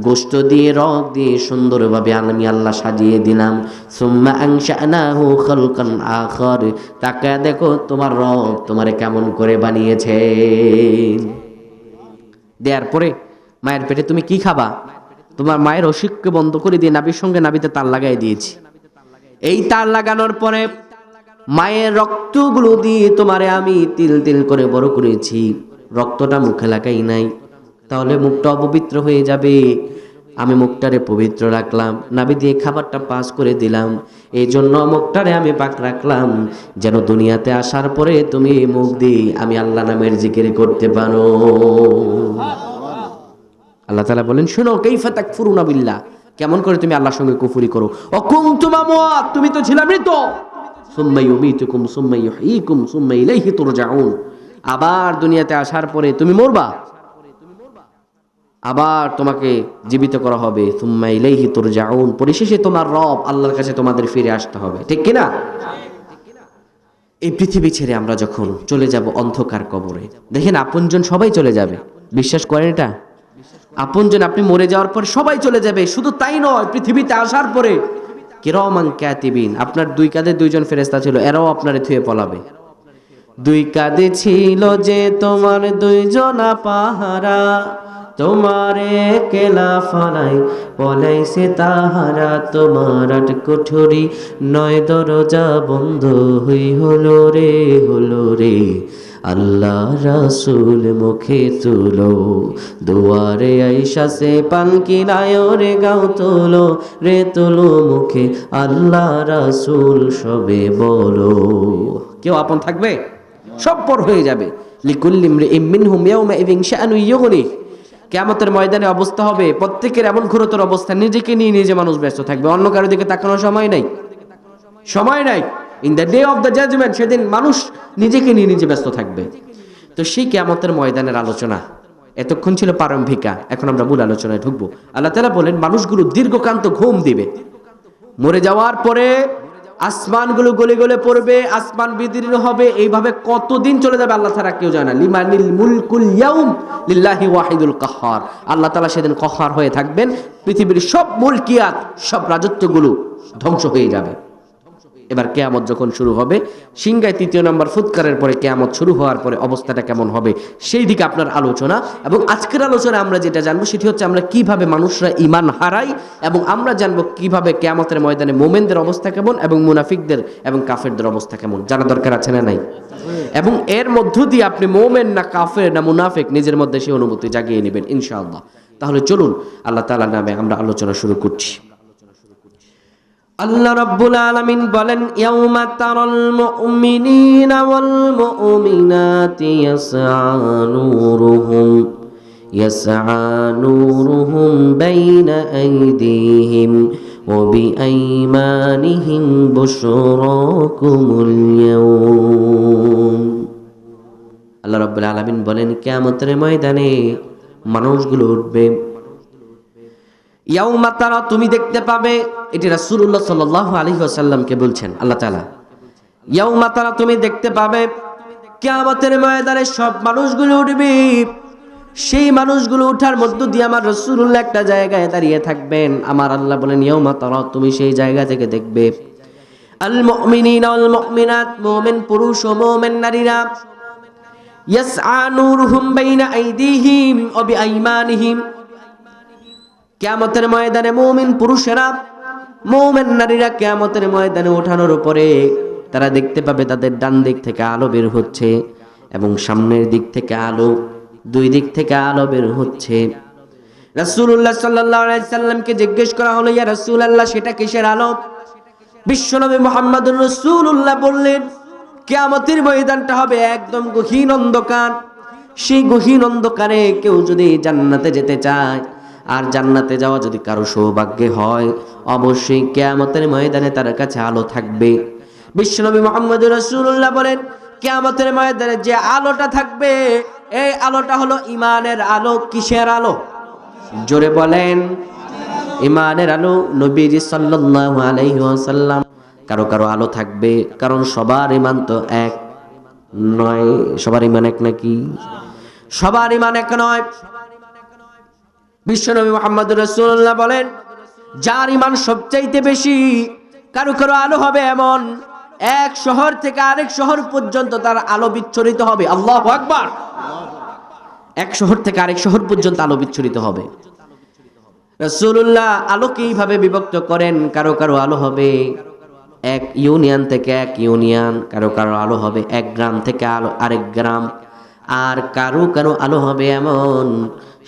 গোশত দিয়ে রগ দিয়ে সুন্দরভাবে আমি আল্লাহ সাজিয়ে দিলাম। সুম্মা আনশানাহু খালকান আখার, তাকায় দেখো তোমার রব তোমারে কেমন করে বানিয়েছে। দেওয়ার পরে মায়ের পেটে তুমি কি খাবা? তোমার মায়ের অসুখকে বন্ধ করে দিয়ে নাভির সঙ্গে নাভিতে তার লাগাই দিয়েছি। এই তার লাগানোর পরে মায়ের রক্তগুলো দিয়ে তোমারে আমি তিল তিল করে বড় করেছি। রক্তটা মুখে লাগাই নাই, তাহলে মুখটা অপবিত্র হয়ে যাবে। আমি মুখটারে পবিত্র রাখলাম, নাভি দিয়ে খাবারটা পাস করে দিলাম। এই জন্য মুখটারে আমি পাক রাখলাম, যেন দুনিয়াতে আসার পরে তুমি মুখ দিয়ে আমি আল্লাহ নামের জিকির করতে পারো। আল্লাহ তাআলা বলেন, শোনো, কাইফা তাকফুরুনা বিল্লাহ, কেমন করে তুমি আল্লাহর সঙ্গে কুফরি করো। অকুনতুম আমওয়াত, তুমি তো ছিলে মৃত। সুম্মা ইউমীতুকুম সুম্মা ইউহয়ীকুম সুম্মা ইলাইহি তুরজাউন, আবার দুনিয়াতে আসার পরে তুমি মরবা, আবার তোমাকে জীবিত করা হবে। সুম্মা ইলাইহি তুরজাউন, পরিশেষে তোমার রব আল্লাহর কাছে তোমাদের ফিরে আসতে হবে, ঠিক কিনা? এই পৃথিবী ছেড়ে আমরা যখন চলে যাব অন্ধকার কবরে, দেখেন আপনজন সবাই চলে যাবে, বিশ্বাস করেন এটা? আপনজন, আপনি মরে যাওয়ার পর সবাই চলে যাবে। শুধু তাই নয়, পৃথিবীতে আসার পরে কিরামান কাতিবিন, আপনার দুই কাঁধে দুইজন ফেরেশতা ছিল, এরাও আপনারে থুয়ে পলাবে। দুই কাঁধে ছিল যে তোমার দুইজনা পাহারা, তোমারে কেলা ফালাই পলাইছে তাহারা। তোমার আট কুঠুরি নয় দরজা বন্ধ হই হলো রে, হলো রে। আল্লাহ রাসূল মুখে তুলো, দুয়ারে আইসা সে পানকি রে গাও তুলো রে, তুলো মুখে আল্লাহ রাসূল সবে বলো। কেউ আপন থাকবে? সব পর হয়ে যাবে। লিকুল্লি ইমরিইম মিনহুম ইয়াওমাইযিন শাআনুন ইউগনি, কিয়ামতের ময়দানে অবস্থা হবে প্রত্যেকের এমন ঘোরতর অবস্থা, নিজেকে নিয়ে নিজে মানুষ ব্যস্ত থাকবে, অন্য কারো দিকে তাকানোর সময় নাই, সময় নাই। In the day of the judgement, সেদিন মানুষ নিজেকে নিয়ে নিজে ব্যস্ত থাকবে। তো সেই কিয়ামতের ময়দানের আলোচনা এতক্ষণ ছিল প্রারম্ভিকা, এখন আমরা মূল আলোচনায় ঢুকবো। আল্লাহ তাআলা বলেন, মানুষগুলো দীর্ঘকান্ত ঘুম দিবে। মরে যাওয়ার পরে আসমানগুলো গলে গলে পড়বে, আসমান বিদীর্ণ হবে। এইভাবে কতদিন চলে যাবে আল্লাহ ছাড়া কেউ জানে না। লিমানিল মুলকুল ইয়াউম লিল্লাহি ওয়াহিদুল কাহ্হার, আল্লাহ তাআলা সেদিন কাহ্হার হয়ে থাকবেন। পৃথিবীর সব মুলকিয়াত, সব রাজত্বগুলো ধ্বংস হয়ে যাবে। এবার কিয়ামত যখন শুরু হবে, সিংহায় তৃতীয় নম্বর ফুৎকারের পরে কিয়ামত শুরু হওয়ার পরে অবস্থাটা কেমন হবে সেই দিকে আপনার আলোচনা। এবং আজকের আলোচনা আমরা যেটা জানবো সেটি হচ্ছে আমরা কিভাবে মানুষরা ঈমান হারাই, এবং আমরা জানবো কিভাবে কিয়ামতের ময়দানে মুমিনদের অবস্থা কেমন এবং মুনাফিকদের এবং কাফেরদের অবস্থা কেমন। জানা দরকার আছে না নাই? এবং এর মধ্য দিয়ে আপনি মুমিন না কাফের না মুনাফিক নিজের মধ্যে সেই অনুভূতি জাগিয়ে নেবেন ইনশাআল্লাহ। তাহলে চলুন আল্লাহ তাআলার নামে আমরা আলোচনা শুরু করছি। আল্লাহ রাব্বুল আলামিন বলেন, ইয়াউমা তারাল মুমিনিনা ওয়াল মুমিনাতি ইয়াসআ নূরুহুম বাইনা আইদিহিম ওয়া বিআইমানিহিম বুশরাকুমুল ইয়াউম। আল্লাহ রাব্বুল আলামিন বলেন, কিয়ামতের ময়দানে মানুষগুলো উঠবে। ইয়াউমা তারা, তুমি দেখতে পাবে, এটি রাসূলুল্লাহ সাল্লাল্লাহু আলাইহি ওয়াসাল্লামকে বলছেন আল্লাহ তাআলা। ইয়াউমা তারা, তুমি দেখতে পাবে কিয়ামতের ময়দানে সব মানুষগুলো উঠবে। সেই মানুষগুলো ওঠার মধ্য দিয়ে আমার রাসূলুল্লাহ একটা জায়গায় দাঁড়িয়ে থাকবেন। আমার আল্লাহ বলেন, ইয়াউমা তারা, তুমি সেই জায়গা থেকে দেখবে আল মুমিনিনা ওয়াল মুমিনাত, মুমিন পুরুষ ও মুমিন নারীরা, ইয়াসআ নূরুহুম বাইনা আইদিহিম ওয়া বিআইমানিহিম। কিয়ামতের ময়দানে মুমিন পুরুষেরা মুমিন নারীরা কিয়ামতের ময়দানে ওঠানোর উপরে তারা দেখতে পাবে তাদের ডান দিক থেকে আলো বের হচ্ছে এবং সামনের দিক থেকে আলো, দুই দিক থেকে আলো বের হচ্ছে। রাসূলুল্লাহ সাল্লাল্লাহু আলাইহি সাল্লামকে জিজ্ঞেস করা হলো, ইয়া রাসূলুল্লাহ, সেটা কিসের আলো? বিশ্বনবী মুহাম্মদুর রাসূলুল্লাহ বললেন, কিয়ামতের ময়দানটা হবে একদম গহীন অন্ধকার। সেই গহীন অন্ধকারে কেউ যদি জান্নাতে যেতে চায়, আর জান্নাতে যাওয়া যদি কারো সৌভাগ্যে হয়, অবশ্যই কিয়ামতের ময়দানে তার কাছে আলো থাকবে। বিশ্বনবী মুহাম্মদুর রাসূলুল্লাহ বলেন, কিয়ামতের ময়দানে যে আলোটা থাকবে, এই আলোটা হলো ঈমানের আলো। কিসের আলো? জোরে বলেন। ঈমানের আলো। নবীজি সাল্লাল্লাহু আলাইহি ওয়াসাল্লাম, কারো কারো আলো থাকবে, কারণ সবার ঈমান তো এক নয়। সবার ঈমান এক নাকি? সবার ঈমান এক নয়। বিশ্বনবী মুহাম্মদুর রাসূলুল্লাহ বলেন, যার ঈমান সবচাইতে বেশি, কারো কারো আলো হবে এমন, এক শহর থেকে আরেক শহর পর্যন্ত তার আলো বিচ্ছুরিত হবে। আল্লাহু আকবার। এক শহর থেকে আরেক শহর পর্যন্ত আলো বিচ্ছুরিত হবে। রাসূলুল্লাহ আলোকে এইভাবে বিভক্ত করেন, কারো কারো আলো হবে এক ইউনিয়ন থেকে এক ইউনিয়ন, কারো কারো আলো হবে এক গ্রাম থেকে আলো আরেক গ্রাম, আর কারো কারো আলো হবে এমন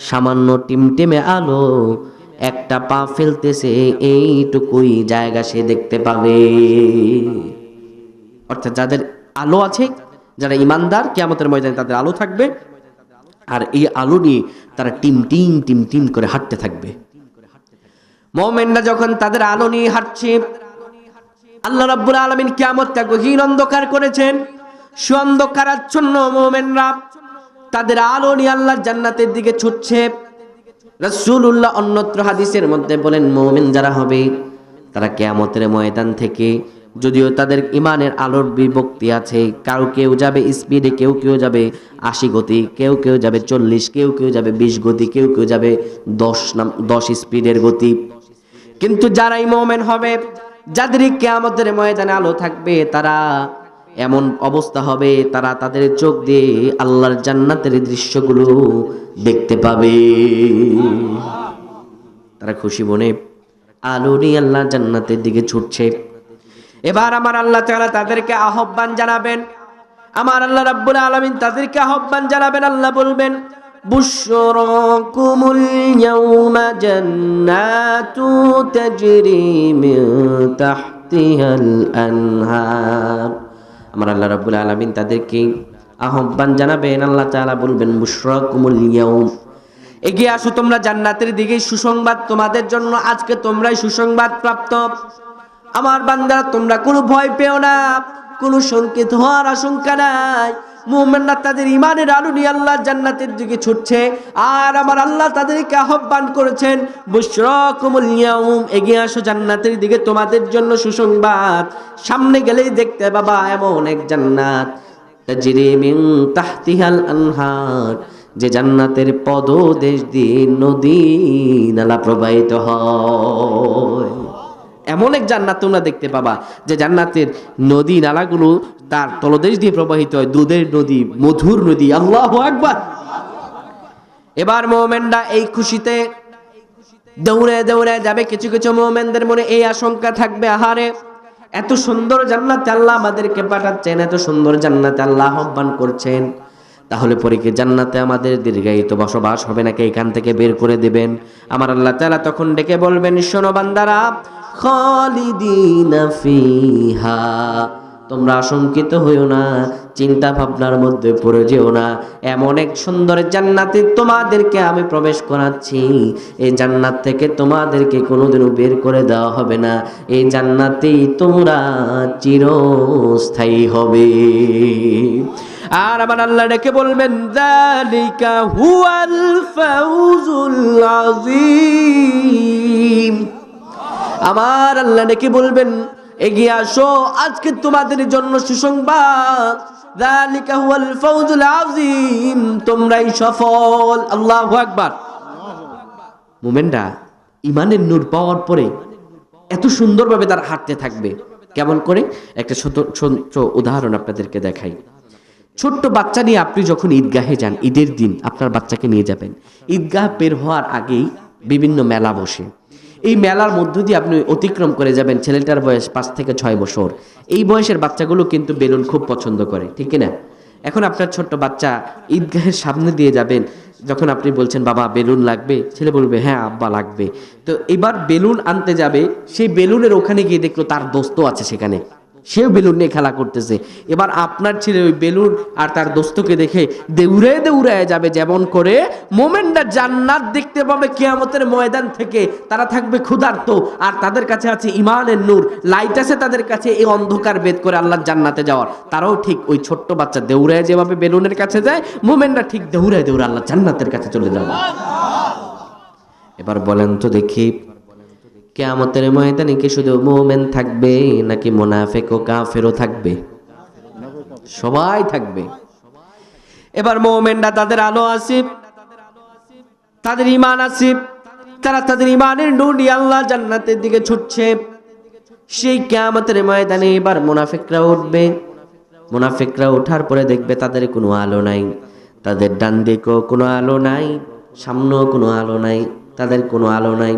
সামান্য টিমটিমে আলো, একটা পা ফেলতেছে এইটুকুই জায়গা সে দেখতে পাবে। অর্থাৎ যাদের আলো আছে, যারা ইমানদার, কিয়ামতের ময়দানে তাদের আলো থাকবে, আর এই আলো নিয়ে তারা টিম টিম টিম টিম করে হাঁটতে থাকবে। মুমিনরা যখন তাদের আলো নিয়ে হাঁটছে, আল্লাহ রাব্বুল আলামিন কিয়ামতটা গহীন অন্ধকার করেছেন। অন্ধকারাচ্ছন্ন মুমিনরা তাদের আলো নিয়ে আল্লাহর জান্নাতের দিকে ছুটছে। রাসূলুল্লাহ অন্যত্র হাদিসের মধ্যে বলেন, মুমিন যারা হবে তারা কিয়ামতের ময়দান থেকে, যদিও তাদের ঈমানের আলোর বিভক্তি আছে, কেউ যাবে স্পিডে, কেউ যাবে 80 গতি, কেউ যাবে 40, কেউ যাবে 20 গতি, কেউ যাবে 10 স্পিডের গতি। কিন্তু যারাই মুমিন হবে, যাদের কিয়ামতের ময়দানে আলো থাকবে, তারা এমন অবস্থা হবে, তারা তাদের চোখ দিয়ে আল্লাহর জান্নাতের দৃশ্যগুলো দেখতে পাবে। তারা খুশি মনে আলো নিয়ে আল্লাহর জান্নাতের দিকে ছুটছে। এবার আমার আল্লাহ তাআলা তাদেরকে আহ্বান জানাবেন। আমার আল্লাহ রাব্বুল আলামিন তাদেরকে আহ্বান জানাবেন। আল্লাহ বলবেন, বুশরাকুমুল ইয়াউমা জান্নাতু তাজরি মিন তাহতিহাল আনহার। আমার আল্লাহ রাব্বুল আলামিন তাদেরকে আহ্বান জানাবেন। আল্লাহ তাআলা বলবেন, বুশরাকুমুল ইয়াউম, এগিয়ে আসো তোমরা জান্নাতের দিকে। সুসংবাদ তোমাদের জন্য, আজকে তোমরাই সুসংবাদ প্রাপ্ত। আমার বান্দারা, তোমরা কোনো ভয় পেও না, কোনো সংকিত হওয়ার আশঙ্কা নাই। মুমিনরা তাদের ঈমানের আলো নিয়ে আল্লাহর জান্নাতের দিকে ছুটছে, আর আমার আল্লাহ তাদেরকে আহ্বান করেছেন, বুশরাকুমুল ইয়াউম, এগিয়ে আসো জান্নাতের দিকে, তোমাদের জন্য সুসংবাদ। সামনে গেলেই দেখতে পাবা এমন এক জান্নাত, তাজরি মিন তাহতিহাল আনহার, যে জান্নাতের পদদেশ দিয়ে নদী নালা প্রবাহিত হয়। এমন এক জান্নাত তোমরা দেখতে পাবা, যে জান্নাতের নদী নালাগুলো তার তলদেশ দিয়ে প্রবাহিত হয়, দুধের নদী, মধুর নদী। আল্লাহু আকবার। এবার মুমিনরা এই খুশিতে দৌড়ে দৌড়ে যাবে। কিছু কিছু মুমিনদের মনে এই আশঙ্কা থাকবে, আহারে এত সুন্দর জান্নাতে আল্লাহ আমাদেরকে পাঠাচ্ছেন, এত সুন্দর জান্নাতে আল্লাহ আহ্বান করছেন, তাহলে পরে কি জান্নাতে আমাদের দীর্ঘায়িত বসবাস হবে নাকি এখান থেকে বের করে দিবেন? আমার আল্লাহ তাআলা তখন ডেকে বলবেন, শোনো বান্দারা, খালিদিনা ফিহা, তোমরা আশঙ্কিত হইও না, চিন্তা ভাবনার মধ্যে পড়ে যেও না। এমন এক সুন্দর জান্নাতে তোমাদেরকে আমি প্রবেশ করাচ্ছি, এই জান্নাত থেকে তোমাদেরকে কোনোদিনও বের করে দেওয়া হবে না। এই জান্নাতেই তোমরা চিরস্থায়ী হবে। আর আমার আল্লাহ ডেকে বলবেন, যালিকা হুয়াল ফাউজুল আযীম। আমার আল্লাহ ডেকে বলবেন, এগিয়ে আসো, আজকে তোমাদের জন্য সুসংবাদ। যালিকা হুয়াল ফাউজুল আযীম, তোমরাই সফল। আল্লাহু আকবার। মুমিনরা ঈমানের নূর পাওয়ার পরে এত সুন্দরভাবে তারা হাঁটতে থাকবে। কেমন করে? একটা ছোট উদাহরণ আপনাদেরকে দেখাই। ছোট্ট বাচ্চা নিয়ে আপনি যখন ঈদগাহে যান, ঈদের দিন আপনার বাচ্চাকে নিয়ে যাবেন, ঈদগাহ বের হওয়ার আগেই বিভিন্ন মেলা বসে। এই মেলার মধ্য দিয়ে আপনি অতিক্রম করে যাবেন। ছেলেটার বয়স 5 থেকে 6 বছর। এই বয়সের বাচ্চাগুলো কিন্তু বেলুন খুব পছন্দ করে, ঠিক না? এখন আপনার ছোট্ট বাচ্চা ঈদগাহের সামনে দিয়ে যাবেন, যখন আপনি বলছেন বাবা বেলুন লাগবে, ছেলে বলবে হ্যাঁ আব্বা লাগবে। তো এবার বেলুন আনতে যাবে, সেই বেলুনের ওখানে গিয়ে দেখলো তার দোস্ত আছে সেখানে, সেও বেলুন নিয়ে খেলা করতেছে। এবার আপনার ছেলে ওই বেলুন আর তার দোস্তকে দেখে দৌড়ায় দৌড়ায় যাবে, যেমন করে মোমেনরা জান্নাত দেখতে পাবে কিয়ামতের ময়দান থেকে। তারা থাকবে ক্ষুধার্ত, আর তাদের কাছে আছে ইমানের নূর, লাইট আছে তাদের কাছে এই অন্ধকার ভেদ করে আল্লাহর জান্নাতে যাওয়ার। তারাও ঠিক ওই ছোট্ট বাচ্চা দৌড়ায় যেভাবে বেলুনের কাছে যায়, মোমেনরা ঠিক দৌড়ায় দৌড়ায় আল্লাহ জান্নাতের কাছে চলে যাবে। এবার বলেন তো দেখি, কিয়ামতের ময়দানে কি শুধু মুমিন থাকবে নাকি মুনাফিক ও কাফেরও থাকবে? সবাই থাকবে। এবার মুমিনরা তাদের আলো আসিফ, তাদের ঈমান আসিফ, তারা তাদের ঈমানের নূর নিয়ে আল্লাহ জান্নাতের দিকে ছুটছে। সেই কিয়ামতের ময়দানে এবার মুনাফিকরা উঠবে। মুনাফিকরা ওঠার পরে দেখবে তাদের কোনো আলো নাই, তাদের ডান দিকেও কোনো আলো নাই, সামনেও কোনো আলো নাই, তাদের কোনো আলো নাই।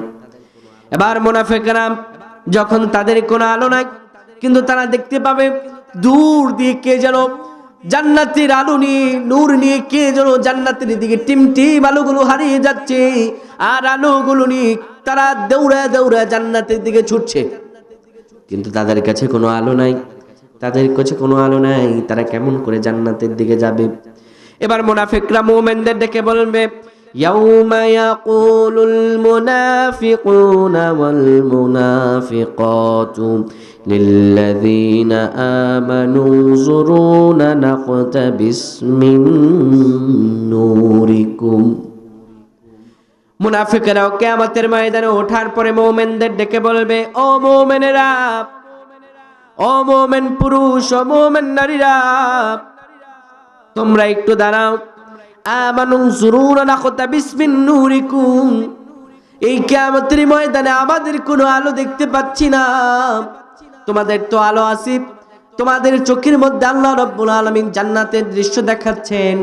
এবার মুনাফিকরা যখন তাদের কোনো আলো নাই, কিন্তু তারা দেখতে পাবে দূর দিয়ে কে যেন জান্নাতের আলো নিয়ে, নূর নিয়ে কে যেন জান্নাতের দিকে টিমটিম আলোগুলো হারিয়ে যাচ্ছে, আর আলোগুলো নিয়ে তারা দৌড়ে দৌড়ে জান্নাতের দিকে ছুটছে। কিন্তু তাদের কাছে কোনো আলো নাই, তাদের কাছে কোনো আলো নাই, তারা কেমন করে জান্নাতের দিকে যাবে? এবার মুনাফিকরা মুমিনদের ডেকে বলবে, ইয়াউমা ইয়াকুলুল মুনাফিকুনা ওয়াল মুনাফিকাতু লিল্লাযীনা আমানু যুরুনা নাকতাবিস মিন নূরিকুম। মুনাফিকরাও কিয়ামতের ময়দানে ওঠার পরে মুমিনদের ডেকে বলবে, ও মুমিনেরা, ও মুমিন পুরুষ, ও মুমিন নারীরা, তোমরা একটু দাঁড়াও। আমানু যুরুনা নাকতাবিস মিন নূরিকুম। এই কিয়ামতের ময়দানে আমাদের কোনো আলো দেখতে পাচ্ছি না। তোমাদের তো আলো আসিফ, তোমাদের চোখের মধ্যে আল্লাহ রাব্বুল আলামিন জান্নাতের দৃশ্য দেখাচ্ছেন,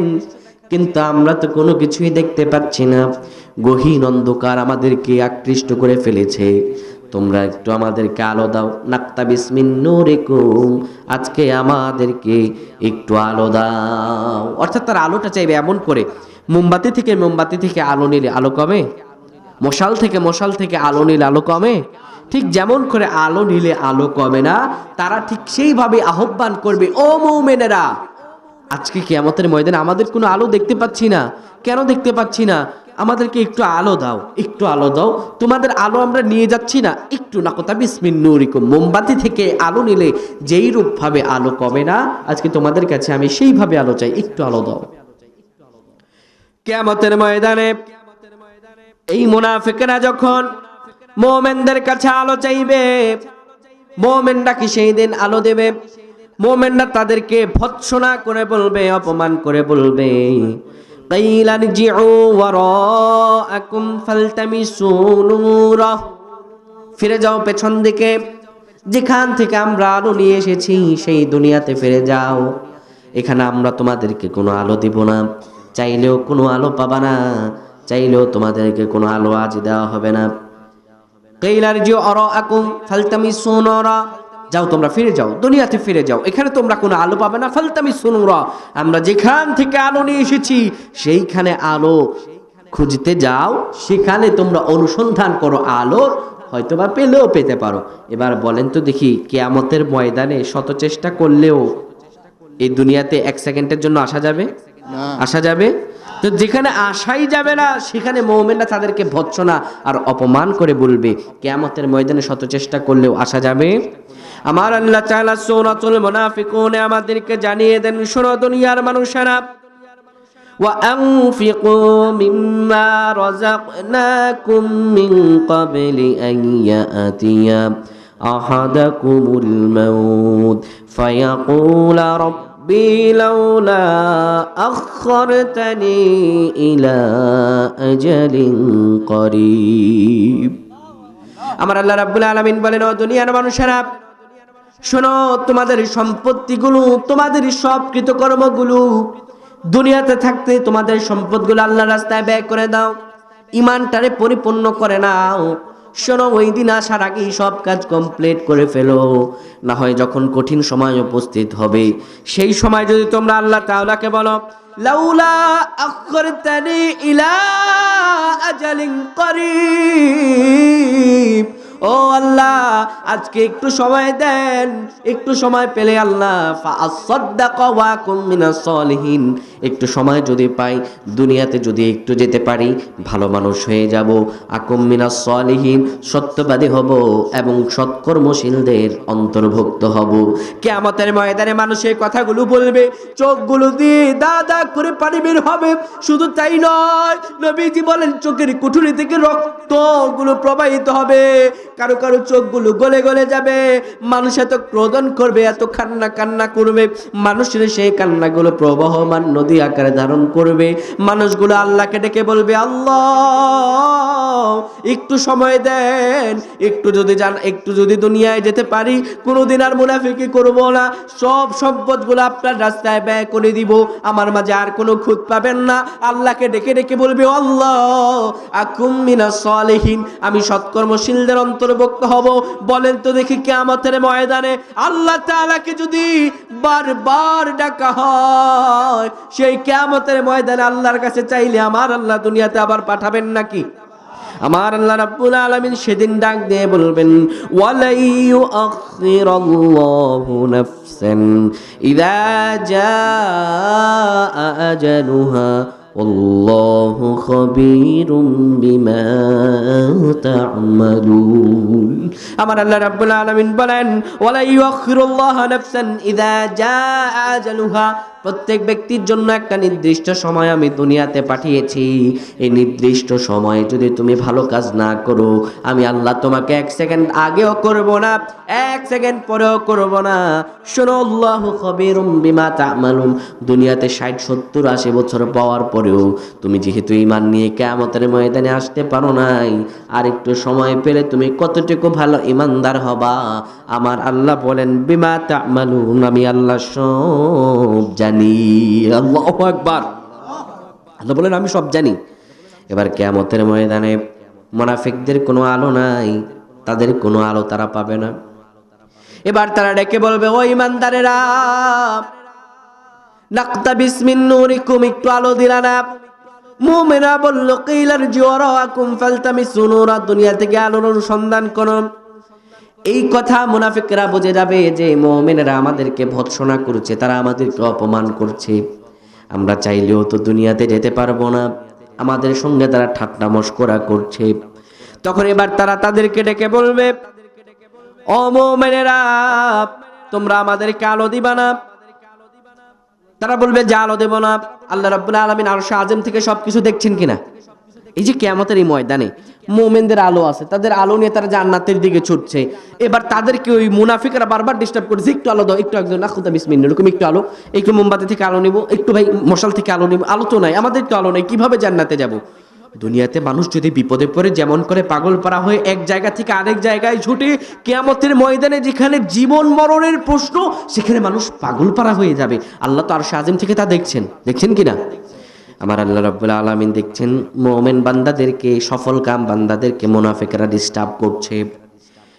কিন্তু আমরা তো কোনো কিছুই দেখতে পাচ্ছি না। গহীন অন্ধকার আমাদেরকে আকৃষ্ট করে ফেলেছে। তোমরা একটু আমাদেরকে আলো দাও। নাকতাবিস মিন নূরিকুম, আজকে আমাদেরকে একটু আলো দাও। অর্থাৎ তার আলোটা চাইবে এমন করে, মোমবাতি থেকে আলো নিলে আলো কমে, মশাল থেকে আলো নিলে আলো কমে। ঠিক যেমন করে আলো নিলে আলো কমে না, তারা ঠিক সেইভাবে আহ্বান করবে, ও মুমিনেরা, আজকে কিয়ামতের ময়দানে আমাদের কোনো আলো দেখতে পাচ্ছি না। কেন দেখতে পাচ্ছি না? আমাদেরকে একটু আলো দাও, একটু আলো দাও। তোমাদের আলো আমরা নিয়ে যাচ্ছি না, একটু নাকতাবিস মিন নূরিকুম। মোমবাতি থেকে আলো নিলে যেই রূপভাবে আলো কমে না, আজকে তোমাদের কাছে আমি সেইভাবে আলো চাই, একটু আলো দাও। কিয়ামতের ময়দানে এই মুনাফিকরা যখন মুমিনদের কাছে আলো চাইবে, মুমিনরা কি সেই দিন আলো দেবে? মুমিনরা তাদেরকে ভৎসনা করে বলবে, অপমান করে বলবে, قيل ارجعوا وراءكم فالتمسوا نورا। ফিরে যাও পেছন দিকে, যেখান থেকে আমরা আলো নিয়ে এসেছি সেই দুনিয়াতে ফিরে যাও। এখানে আমরা তোমাদেরকে কোনো আলো দিব না, চাইলেও কোনো আলো পাবা না, চাইলেও তোমাদেরকে কোনো আলো আজ দেওয়া হবে না। قيل ارجعوا وراءكم فالتمسوا نورا। যাও তোমরা ফিরে যাও, দুনিয়াতে ফিরে যাও, এখানে তোমরা কোনো আলো পাবে না। ফালতামিসু নূরা, আমরা যেখান থেকে আলো নিয়ে এসেছি সেইখানে আলো খুঁজতে যাও, সেখানে তোমরা অনুসন্ধান করো আলোর, হয়তোবা পেলেও পেতে পারো। এবার বলেন তো দেখি, কিয়ামতের ময়দানে শত চেষ্টা করলেও এই দুনিয়াতে এক সেকেন্ডের জন্য আসা যাবে? আসা যাবে? তো যেখানে আসাই যাবে না, সেখানে মুমিনরা তাদেরকে ভৎসনা আর অপমান করে বলবে, কিয়ামতের ময়দানে শত চেষ্টা করলেও আসা যাবে? আমার আল্লাহ তাআলা সূরাতুল মুনাফিকুনে আমাদেরকে জানিয়ে দেন, শোনো দুনিয়ার মানুষেরা, ওয়া আনফিকু মিম্মা রাযাকনাকুম মিন ক্বাবলি আন ইয়াতিয়া আহাদাকুমুল মাউত ফায়াকুলা রাব্বি লাউলা আখখারতানি ইলা আজালিন করিব। আমার আল্লাহ রাব্বুল আলামিন বলেন, ও দুনিয়ার মানুষেরা, শোনো, তোমাদের সম্পত্তিগুলো, তোমাদের সব কৃতকর্মগুলো, দুনিয়াতে থাকতে তোমাদের সম্পদগুলো আল্লাহর রাস্তায় ব্যয় করে দাও, ঈমানটারে পরিপূর্ণ করে নাও। শোনো, ওই দিন আসার আগেই সব কাজ কমপ্লিট করে ফেলো, না হয় যখন কঠিন সময় উপস্থিত হবে, সেই সময় যদি তোমরা আল্লাহ তাআলাকে বলো, লাউলা আখখারতানি ইলা আজালিন করিব, ও ও আল্লাহ আজকে একটু সময় দেন, একটু সময় পেলে আল্লাহ ফাআসাদদাকা ওয়া কুম মিনাস সলিহিন, একটু সময় যদি পাই দুনিয়াতে যদি একটু যেতে পারি ভালো মানুষ হয়ে যাব, আকুম মিনাস সলিহিন সত্যবাদী হব এবং সৎকর্মশীলদের অন্তর্ভুক্ত হব। কিয়ামতের ময়দানে মানুষ এই কথাগুলো বলবে, চোখগুলো দিয়ে দাদা করে পানি বের হবে। শুধু তাই নয়, নবীজি বলেন চোখের কুঠুরি থেকে রক্তগুলো প্রবাহিত হবে, কারো কারো চোখগুলো গলে গলে যাবে। মানুষ এত ক্রোধন করবে, এত কান্না করবে, মানুষের সেই কান্নাগুলো প্রবাহমান নদী আকারে ধারণ করবে। মানুষগুলো আল্লাহকে ডেকে বলবে, আল্লাহ একটু সময় দেন, একটু যদি দুনিয়ায় যেতে পারি কোনোদিন আর মুনাফিকি করব না, সব সম্পদগুলো আপনার রাস্তায় ব্যয় করে দিব, আমার মাঝে আর কোনো খুঁত পাবেন না। আল্লাহকে ডেকে ডেকে বলবে, আল্লাহ আকুম মিনাস সলিহিন, আমি সৎকর্মশীলদের অন্তর্ভুক্ত হব। বলেন তো দেখি কিয়ামতের ময়দানে আল্লাহ তাআলাকে যদি বারবার ডাকা হয়, সেই কিয়ামতের ময়দানে আল্লাহর কাছে চাইলে আমার আল্লাহ দুনিয়াতে আবার পাঠাবেন নাকি? আমার আল্লাহ রাব্বুল আলামিন সেদিন ডাক দিয়ে বলবেন, ওয়ালা ইউআখিরাল্লাহু নাফসান ইযা জাআ আজালুহা ওয়াল্লাহু খাবীরুম বিমা তা'মালুন। আমার আল্লাহ রাব্বুল আলামিন বলেন, ওয়ালা ইউআখিরুল্লাহু নাফসান ইযা জাআ আজালুহা, প্রত্যেক ব্যক্তির জন্য একটা নির্দিষ্ট সময় আমি দুনিয়াতে পাঠিয়েছি। এই নির্দিষ্ট সময়ে যদি তুমি ভালো কাজ না করো, আমি আল্লাহ তোমাকে 1 সেকেন্ড আগেও করব না, 1 সেকেন্ড পরেও করব না। শোনো, আল্লাহু খাবীরুম বিমা তা'মালুন। দুনিয়াতে 60, 70, 80 বছর পাওয়ার পরেও তুমি যেহেতু ঈমান নিয়ে কিয়ামতের ময়দানে আসতে পারো নাই, আর একটু সময় পেলে তুমি কতটুকু ভালো ঈমানদার হবা, আমার আল্লাহ বলেন বিমা তা'মালুন, আমি আল্লাহ সব জানি। আল্লাহু আকবার। আল্লাহ বলেন আমি সব জানি। এবার কিয়ামতের ময়দানে মুনাফিকদের কোনো আলো নাই, তাদের কোনো আলো তারা পাবে না। এবার তারা ডেকে বলবে, ও ঈমানদারেরা, নাকতাবিস মিন নূরিকুম, একটু আলো দিলা না? মুমিনরা বলল, কিলার জিওরাকুম ফালতামিসু নূরা, দুনিয়া থেকে আলোর অনুসন্ধান করো। এই কথা মুনাফিকরা বুঝে যাবে যে মুমিনেরা আমাদেরকে ভৎসনা করছে, তারা আমাদেরকে অপমান করছে, আমরা চাইলেও তো দুনিয়াতে যেতে পারবো না, আমাদের সঙ্গে তারা ঠাট্টা মশকরা করছে। তখন এবার তারা তাদেরকে ডেকে বলবে, ও মুমিনেরা, তোমরা আমাদেরকে আলো দিবা না? তারা বলবে যে আলো দেব না। আল্লাহ রাব্বুল আলামিন আরশে আযম থেকে সবকিছু দেখছেন কিনা? এই যে কিয়ামতের এই ময়দানে মুমিনদের আলো আছে, তাদের আলো নিয়ে তারা জান্নাতের দিকে ছুটছে। এবার তাদেরকে ওই মুনাফিকরা বারবার ডিস্টার্ব করছে, একটু আলো দাও, একটু একজন নাখুদা বিসমিন, এরকম একটু আলো, একটু মোমবাতি থেকে আলো নিব, একটু ভাই মশাল থেকে আলো নিব, আলো তো নাই, আমাদের তো আলো নাই, কিভাবে জান্নাতে যাব? দুনিয়াতে মানুষ যদি বিপদে পড়ে যেমন করে পাগল পারা হয়ে এক জায়গা থেকে আরেক জায়গায় ছুটে, কিয়ামতের ময়দানে যেখানে জীবন মরণের প্রশ্ন, সেখানে মানুষ পাগল পারা হয়ে যাবে। আল্লাহ তো আরশে আযম থেকে তা দেখছেন কিনা? আমার আল্লাহ রাব্বুল আলামিন দেখছেন মুমিন বান্দাদেরকে, সফল কাম বান্দাদেরকে মুনাফিকরা ডিস্টার্ব করছে।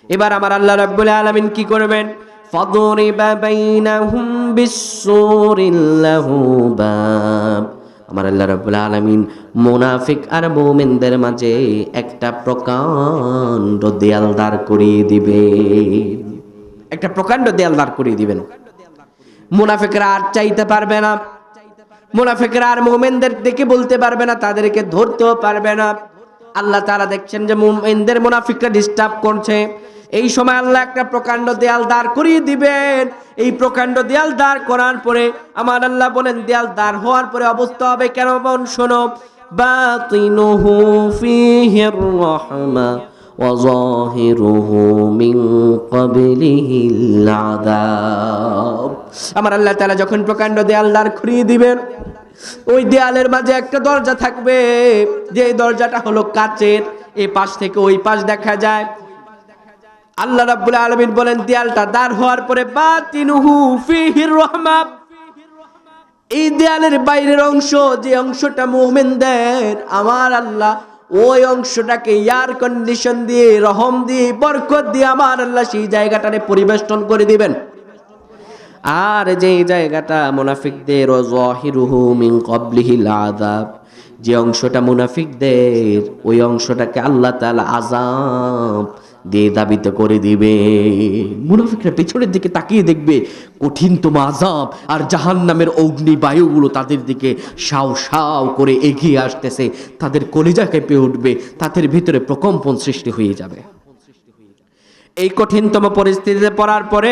এবার আমার আল্লাহ রাব্বুল আলামিন কি করবেন? ফাদরিবা বাইনাহুম বিসসুরিল লাহু বাব। আমার আল্লাহ রাব্বুল আলামিন মুনাফিক আর মুমিনদের মাঝে একটা প্রকাণ্ড দেয়াল দাঁড় করিয়ে দিবেন, একটা প্রকাণ্ড দেয়াল দাঁড় করিয়ে দিবেন। মুনাফিকরা আর চাইতে পারবে না, মুনাফিকরা আর মুমিনদের দেখে বলতে পারবে না, তাদেরকে ধরতেও পারবে না। আল্লাহ তাআলা দেখছেন যে মুমিনদের মুনাফিকরা ডিস্টার্ব করছে, এই সময় আল্লাহ একটা প্রকাণ্ড দেয়াল দাঁড় করিয়ে দিবেন। এই প্রকাণ্ড দেয়াল দাঁড় করার পরে আমার আল্লাহ বলেন, দেয়াল দাঁড় হওয়ার পরে অবস্থা হবে কেমন শোনো, বাতিনুহু ফীহির রাহমা ওয়া যাহিরুহু মিন ক্বাবলিহিল আযাব। আমার আল্লাহ তাআলা যখন প্রকাণ্ড দেয়াল দাঁড় করিয়ে দিবেন, ওই দেয়ালের মাঝে একটা দরজা থাকবে, যে দরজাটা হলো কাচের, এই পাশ থেকে ওই পাশ দেখা যায়। আল্লাহ রাব্বুল আলামিন বলেন, দেয়ালটা দাঁড় হওয়ার পরে বাতিনুহু ফীহির রাহমা, এই দেয়ালের বাইরের অংশ, যে অংশটা মুমিনদের, আমার আল্লাহ ওই অংশটাকে এয়ার কন্ডিশন দিয়ে, রহম দিয়ে, বরকত দিয়ে আমার আল্লাহ সেই জায়গাটারে পরিবেষ্টন করে দিবেন। আর যে জায়গাটা মুনাফিকদের, যাহিরুহু মিন ক্বাবলিহিল আযাব, যে অংশটা মুনাফিকদের, ওই অংশটাকে আল্লাহ তাআলা আযাব দিয়ে দাবিত করে দিবে। মুনাফিকরা পেছনের দিকে তাকিয়ে দেখবে কঠিনতম আযাব আর জাহান্নামের অগ্নি বায়ুগুলো তাদের দিকে সাও সাও করে এগিয়ে আসতেছে। তাদের কলিজা কেঁপে উঠবে, তাদের ভিতরে প্রকম্পন সৃষ্টি হয়ে যাবে। এই কঠিনতম পরিস্থিতিতে পড়ার পরে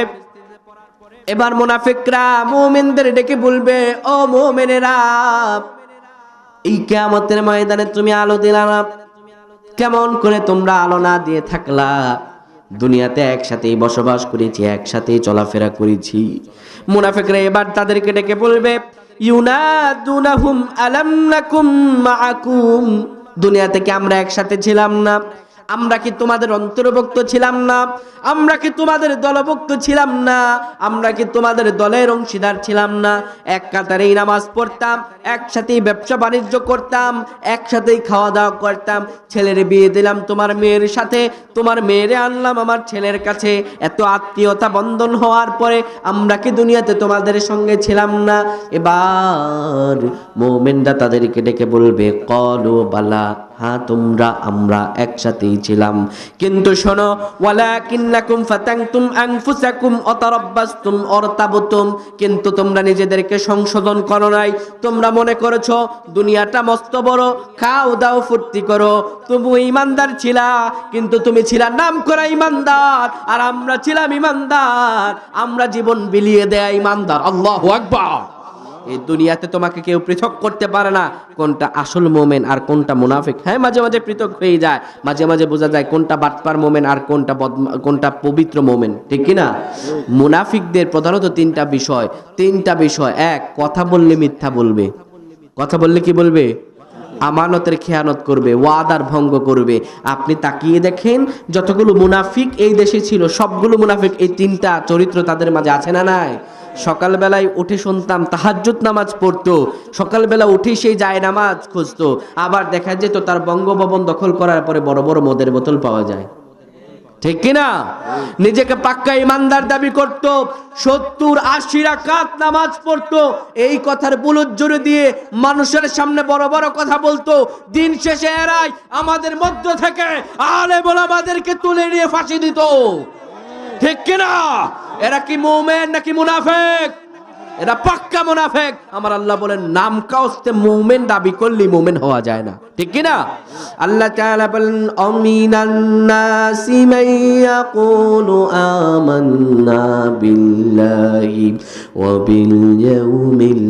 এবার মুনাফিকরা মুমিনদের ডেকে বলবে, ও মুমিনেরা, এই কিয়ামতের ময়দানে তুমি আলো দিলা না, কেমন করে তোমরা আলো না দিয়ে থাকলা? দুনিয়াতে একসাথেই বসবাস করেছি, একসাথেই চলাফেরা করেছি। মুনাফিকরা এবার তাদেরকে ডেকে বলবে, ইউনাদুনাহুম আলাম নাকুম মাআকুম, দুনিয়াতে কি আমরা একসাথে ছিলাম না? আমরা কি তোমাদের অন্তর্ভুক্ত ছিলাম না? আমরা কি তোমাদের দলভুক্ত ছিলাম না? আমরা কি তোমাদের দলের অংশীদার ছিলাম না? এক কাতারেই নামাজ পড়তাম, একসাথেই ব্যবসা বাণিজ্য করতাম, একসাথেই খাওয়া দাওয়া করতাম। ছেলের বিয়ে দিলাম তোমার মেয়ের সাথে, তোমার মেয়েরে আনলাম আমার ছেলের কাছে। এত আত্মীয়তা বন্ধন হওয়ার পরে আমরা কি দুনিয়াতে তোমাদের সঙ্গে ছিলাম না? এবার মুমিনরা তাদেরকে ডেকে বলবে, ক্বালু বালা, হ্যাঁ তোমরা আমরা একসাথেই ছিলাম, কিন্তু শোনো, ওয়ালাকিন্নাকুম ফাতানতুম আনফুসাকুম ওয়া তারাব্বাসতুম ওয়ারতাবতুম, কিন্তু তোমরা নিজেদেরকে সংশোধন করো নাই। তোমরা মনে করেছো দুনিয়াটা মস্ত বড়, খাও দাও ফুর্তি করো। তুমি ইমানদার ছিলা, কিন্তু তুমি ছিলা নাম করা ইমানদার, আর আমরা ছিলাম ইমানদার। আমরা জীবন বিলিয়ে দেয়া ইমানদার। আল্লাহু আকবার। এই দুনিয়াতে তোমাকে কেউ পৃথক করতে পারে না কোনটা আসল মোমেন আর কোনটা মুনাফিক। হ্যাঁ, মাঝে মাঝে পৃথক হয়ে যায়, মাঝে মাঝে বোঝা যায় কোনটা বাটপার মোমেন আর কোনটা পবিত্র মোমেন, ঠিক কি না? মুনাফিকদের প্রধানত তিনটা বিষয়। এক, কথা বললে মিথ্যা বলবে। কথা বললে কি বলবে? আমানতের খেয়ানত করবে, ওয়াদার ভঙ্গ করবে। আপনি তাকিয়ে দেখেন যতগুলো মুনাফিক এই দেশে ছিল, সবগুলো মুনাফিক এই তিনটা চরিত্র তাদের মাঝে আছে না নাই? সকালবেলায় উঠে শুনতাম তাহাজ্জুদ নামাজ পড়তো, সকালবেলা উঠে সেই যায় নামাজ খুঁজতো। আবার দেখা যেত তার বঙ্গভবন দখল করার পরে বড় বড় মদের বোতল পাওয়া যায়, ঠিক কিনা? নিজেকে পাক্কা ইমানদার দাবি করত, 70-80 রাকাত নামাজ পড়তো, এই কথার বুলুত জোরে দিয়ে মানুষের সামনে বড় বড় কথা বলতো। দিন শেষে এরাই আমাদের মধ্য থেকে আলেম ওলামাদেরকে তুলে নিয়ে ফাঁসি দিত, ঠিক কিনা? এরা কি মুমিন নাকি মুনাফিক? এরা পাক্কা মুনাফিক। আমার আল্লাহ বলেন নাম কাউস্তে মুমিন দাবি করলে মুমিন হওয়া যায় না, ঠিক কি না? আল্লাহ তাআলা বলেন আমিনান নাসি মান ইয়াকুলু আমান্না বিল্লাহি ওয়া বিল ইয়াউমিল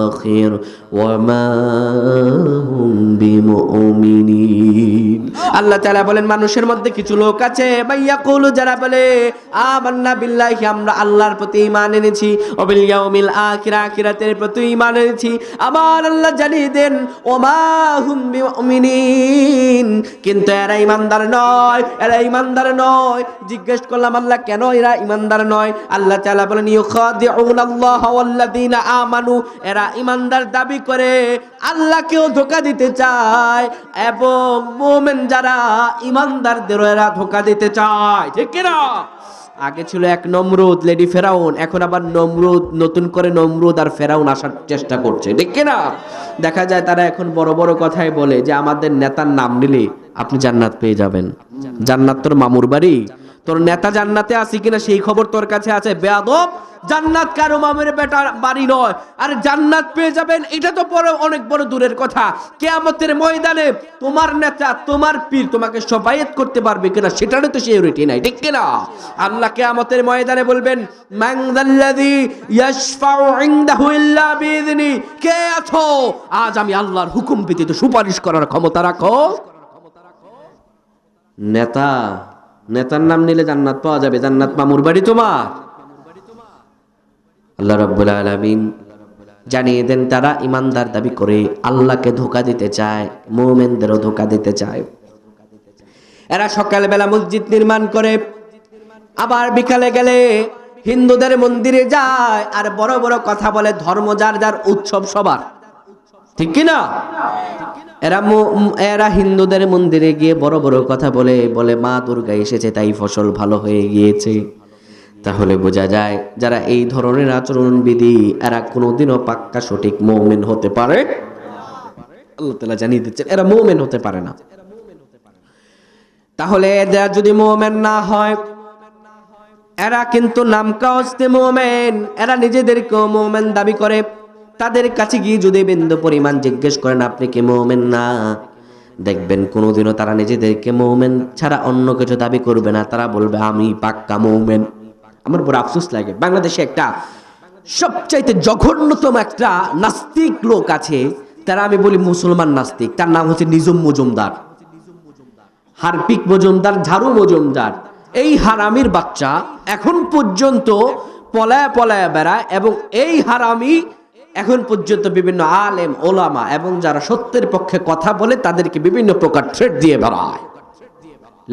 আখির ওয়া মা হুম বিমুমিনিন। আল্লাহ তাআলা বলেন মানুষের মধ্যে কিছু লোক আছে মাইয়াকুলু, যারা বলে আমান্না বিল্লাহি, আমরা আল্লাহর প্রতি ঈমান এনেছি, ওয়া বিল ইয়াউমিল আখির, আখিরাতের প্রতি ঈমান এনেছি। আমার আল্লাহ জানিয়ে দেন ওমা হুম বিমুমিনিন, কিন্তু এরা ঈমানদার নয়, এরা ঈমানদার নয়। জিজ্ঞেস করলাম আল্লাহ কেন এরা ঈমানদার নয়? আল্লাহ তাআলা বলেন ইউখাদিউনাল্লাহ ওয়াল্লাযীনা আমানু, এরা ঈমানদার দাবি করে আল্লাহকেও ধোঁকা দিতে চায়, এবং মুমিন যারা ঈমানদারদেরও এরা ধোঁকা দিতে চায়, ঠিক কি না? আগে ছিল এক নমরুদ, লেডি ফেরাউন, এখন আবার নমরুদ, নতুন করে নমরুদ আর ফেরাউন আসার চেষ্টা করছে, ঠিক কি না? দেখা যায় তারা এখন বড় বড় কথাই বলে যে আমাদের নেতার নাম নিলে আপনি জান্নাত পেয়ে যাবেন। জান্নাত তোর মামুর বাড়ি? তোর নেতা জান্নাতে আছে কিনা সেই খবর তোর কাছে আছে? বেয়াদব, জান্নাত কারো মামুর বেটার বাড়ি নয়। আর জান্নাত পেয়ে যাবেন এটা তো পরে অনেক বড় দূরের কথা। কিয়ামতের ময়দানে তোমার নেতা, তোমার পীর তোমাকে শফায়েত করতে পারবে কিনা সেটারও তো সিউরিটি নাই, ঠিক কিনা? আল্লাহ কিয়ামতের ময়দানে বলবেন মান যাল্লাযী ইয়াশফাউ ইনদাহু ইল্লা বিইذনি, কে আছো আজ আমি আল্লাহর হুকুম ব্যতীত সুপারিশ করার ক্ষমতা রাখো? নেতা, নেতার নাম নিলে জান্নাত পাওয়া যাবে, জান্নাত মামুর বাড়ি তোমার? আল্লাহ রাব্বুল আলামিন জানিয়ে দেন তারা ইমানদার দাবি করে আল্লাহকে ধোঁকা দিতে চায়, মুমিনদেরও ধোঁকা দিতে চায়। এরা সকালবেলা মসজিদ নির্মাণ করে, আবার বিকালে গেলে হিন্দুদের মন্দিরে যায় আর বড় বড় কথা বলে, ধর্ম যার যার, উৎসব সবার, ঠিক কি না? এরা হিন্দুদের মন্দিরে গিয়ে বড় বড় কথা বলে, বলে মা দুর্গা এসেছে তাই ফসল ভালো হয়ে গিয়েছে। তাহলে বোঝা যায় যারা এই ধরনের আচরণবিধি, এরা কোনোদিনও পাক্কা সঠিক মুমিন হতে পারে? আল্লাহ তাআলা জানিয়ে দিচ্ছেন এরা মুমিন হতে পারে না। তাহলে এরা যদি মুমিন না হয়, এরা কিন্তু নামকাওয়াস্তে মুমিন, এরা নিজেদেরকেও মুমিন দাবি করে। তাদের কাছে গিয়ে যদি বিন্দু পরিমাণ জিজ্ঞেস করেন আপনি কি মুমিন না, দেখবেন কোনোদিনও তারা নিজেদেরকে মুমিন ছাড়া অন্য কিছু দাবি করবে না। তারা বলবে আমি পাক্কা মুমিন। আমার বড় আফসোস লাগে, বাংলাদেশে একটা সবচাইতে জঘন্যতম একটা নাস্তিক লোক আছে, তারা আমি বলি মুসলমান নাস্তিক, তার নাম হচ্ছে নিজম মজুমদার, হারপিক মজুমদার, ঝাড়ু মজুমদার। এই হারামির বাচ্চা এখন পর্যন্ত পলায়া পলায়া বেড়ায়, এবং এই হারামি এখন পর্যন্ত বিভিন্ন আলেম ওলামা এবং যারা সত্যের পক্ষে কথা বলে তাদেরকে বিভিন্ন প্রকার থ্রেট দিয়ে বেড়ায়।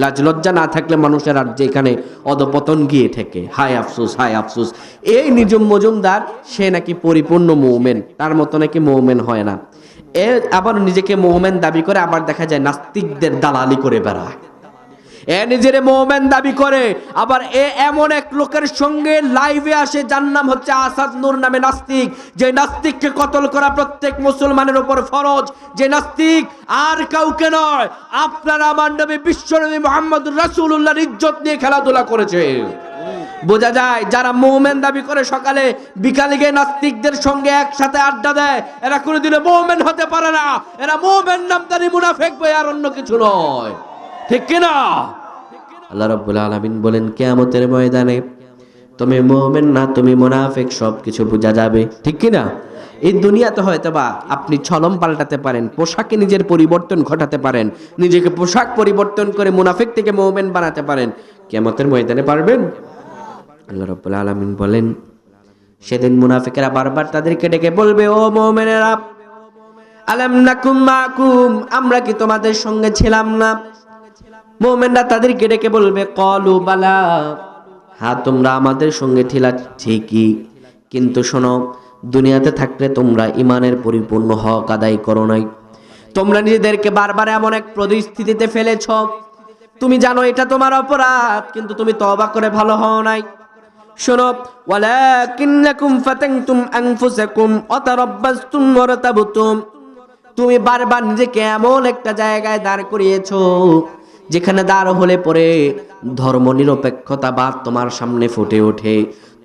লাজ লজ্জা না থাকলে মানুষের আর যেখানে অধপতন গিয়ে থেকে। হায় আফসোস, হায় আফসোস। এই নিজম মজুমদার সে নাকি পরিপূর্ণ মুমিন, তার মতো নাকি মুমিন হয় না। এ আবার নিজেকে মুমিন দাবি করে, আবার দেখা যায় নাস্তিকদের দালালি করে বেড়ায়। এ নিজের মুমিন দাবি করে, আবার এ এমন এক লোকের সঙ্গে লাইভে আসে যার নাম হচ্ছে আসাদ নূর নামে নাস্তিক, যে নাস্তিককে কতল করা প্রত্যেক মুসলমানের উপর ফরজ। যে নাস্তিক আর কাউকে নয়, আপনার আমার নবী বিশ্বনবী মুহাম্মদুর রাসূলুল্লাহর ইজ্জত নিয়ে খেলাধুলা করেছে। বোঝা যায় যারা মুমিন দাবি করে সকালে বিকালে গিয়ে নাস্তিকদের সঙ্গে একসাথে আড্ডা দেয়, এরা কোনোদিনও মুমিন হতে পারে না। এরা মুমিন নামদারি মুনাফিক বই, আর অন্য কিছু নয়। ঠিক কিনা? আল্লাহ রাব্বুল আলামিন বলেন কিয়ামতের ময়দানে তুমি মুমিন না তুমি মুনাফিক সবকিছু বোঝা যাবে। ঠিক কিনা? এই দুনিয়াতে হয়তোবা আপনি ছলম পাল্টাতে পারেন, পোশাকে নিজের পরিবর্তন ঘটাতে পারেন, নিজেকে পোশাক পরিবর্তন করে মুনাফিক থেকে মুমিন বানাতে পারেন। কিয়ামতের ময়দানে পারবেন? আল্লাহ রাব্বুল আলামিন বলেন সেদিন মুনাফিকেরা বারবার তাদেরকে ডেকে বলবে, ও মুমিনেরা, আলাম নাকুম মাকুম, আমরা কি তোমাদের সঙ্গে ছিলাম না? মুমিনরা তাদেরকে ডেকে বলবে, ক্বালু বালা, হ্যাঁ তোমরা আমাদের সঙ্গে ছিলা ঠিকই, কিন্তু শোনো, দুনিয়াতে থাকলে তোমরা ইমানের পরিপূর্ণ হক আদায় করো নাই। তোমরা নিজেদেরকে বারবার এমন এক পরিস্থিতিতে ফেলেছ, তুমি জানো এটা তোমার অপরাধ, কিন্তু তুমি তওবা করে ভালো হও নাই। শোনো, ওয়ালাকিন্নাকুম ফাতানতুম আনফুসাকুম ওয়া তারাব্বাসতুম ওয়া রাতাবতুম, তুমি বারবার নিজেকে এমন একটা জায়গায় দাঁড় করিয়েছো যেখানে দাঁড় হলে পরে ধর্মনিরপেক্ষতাবাদ তোমার সামনে ফুটে ওঠে।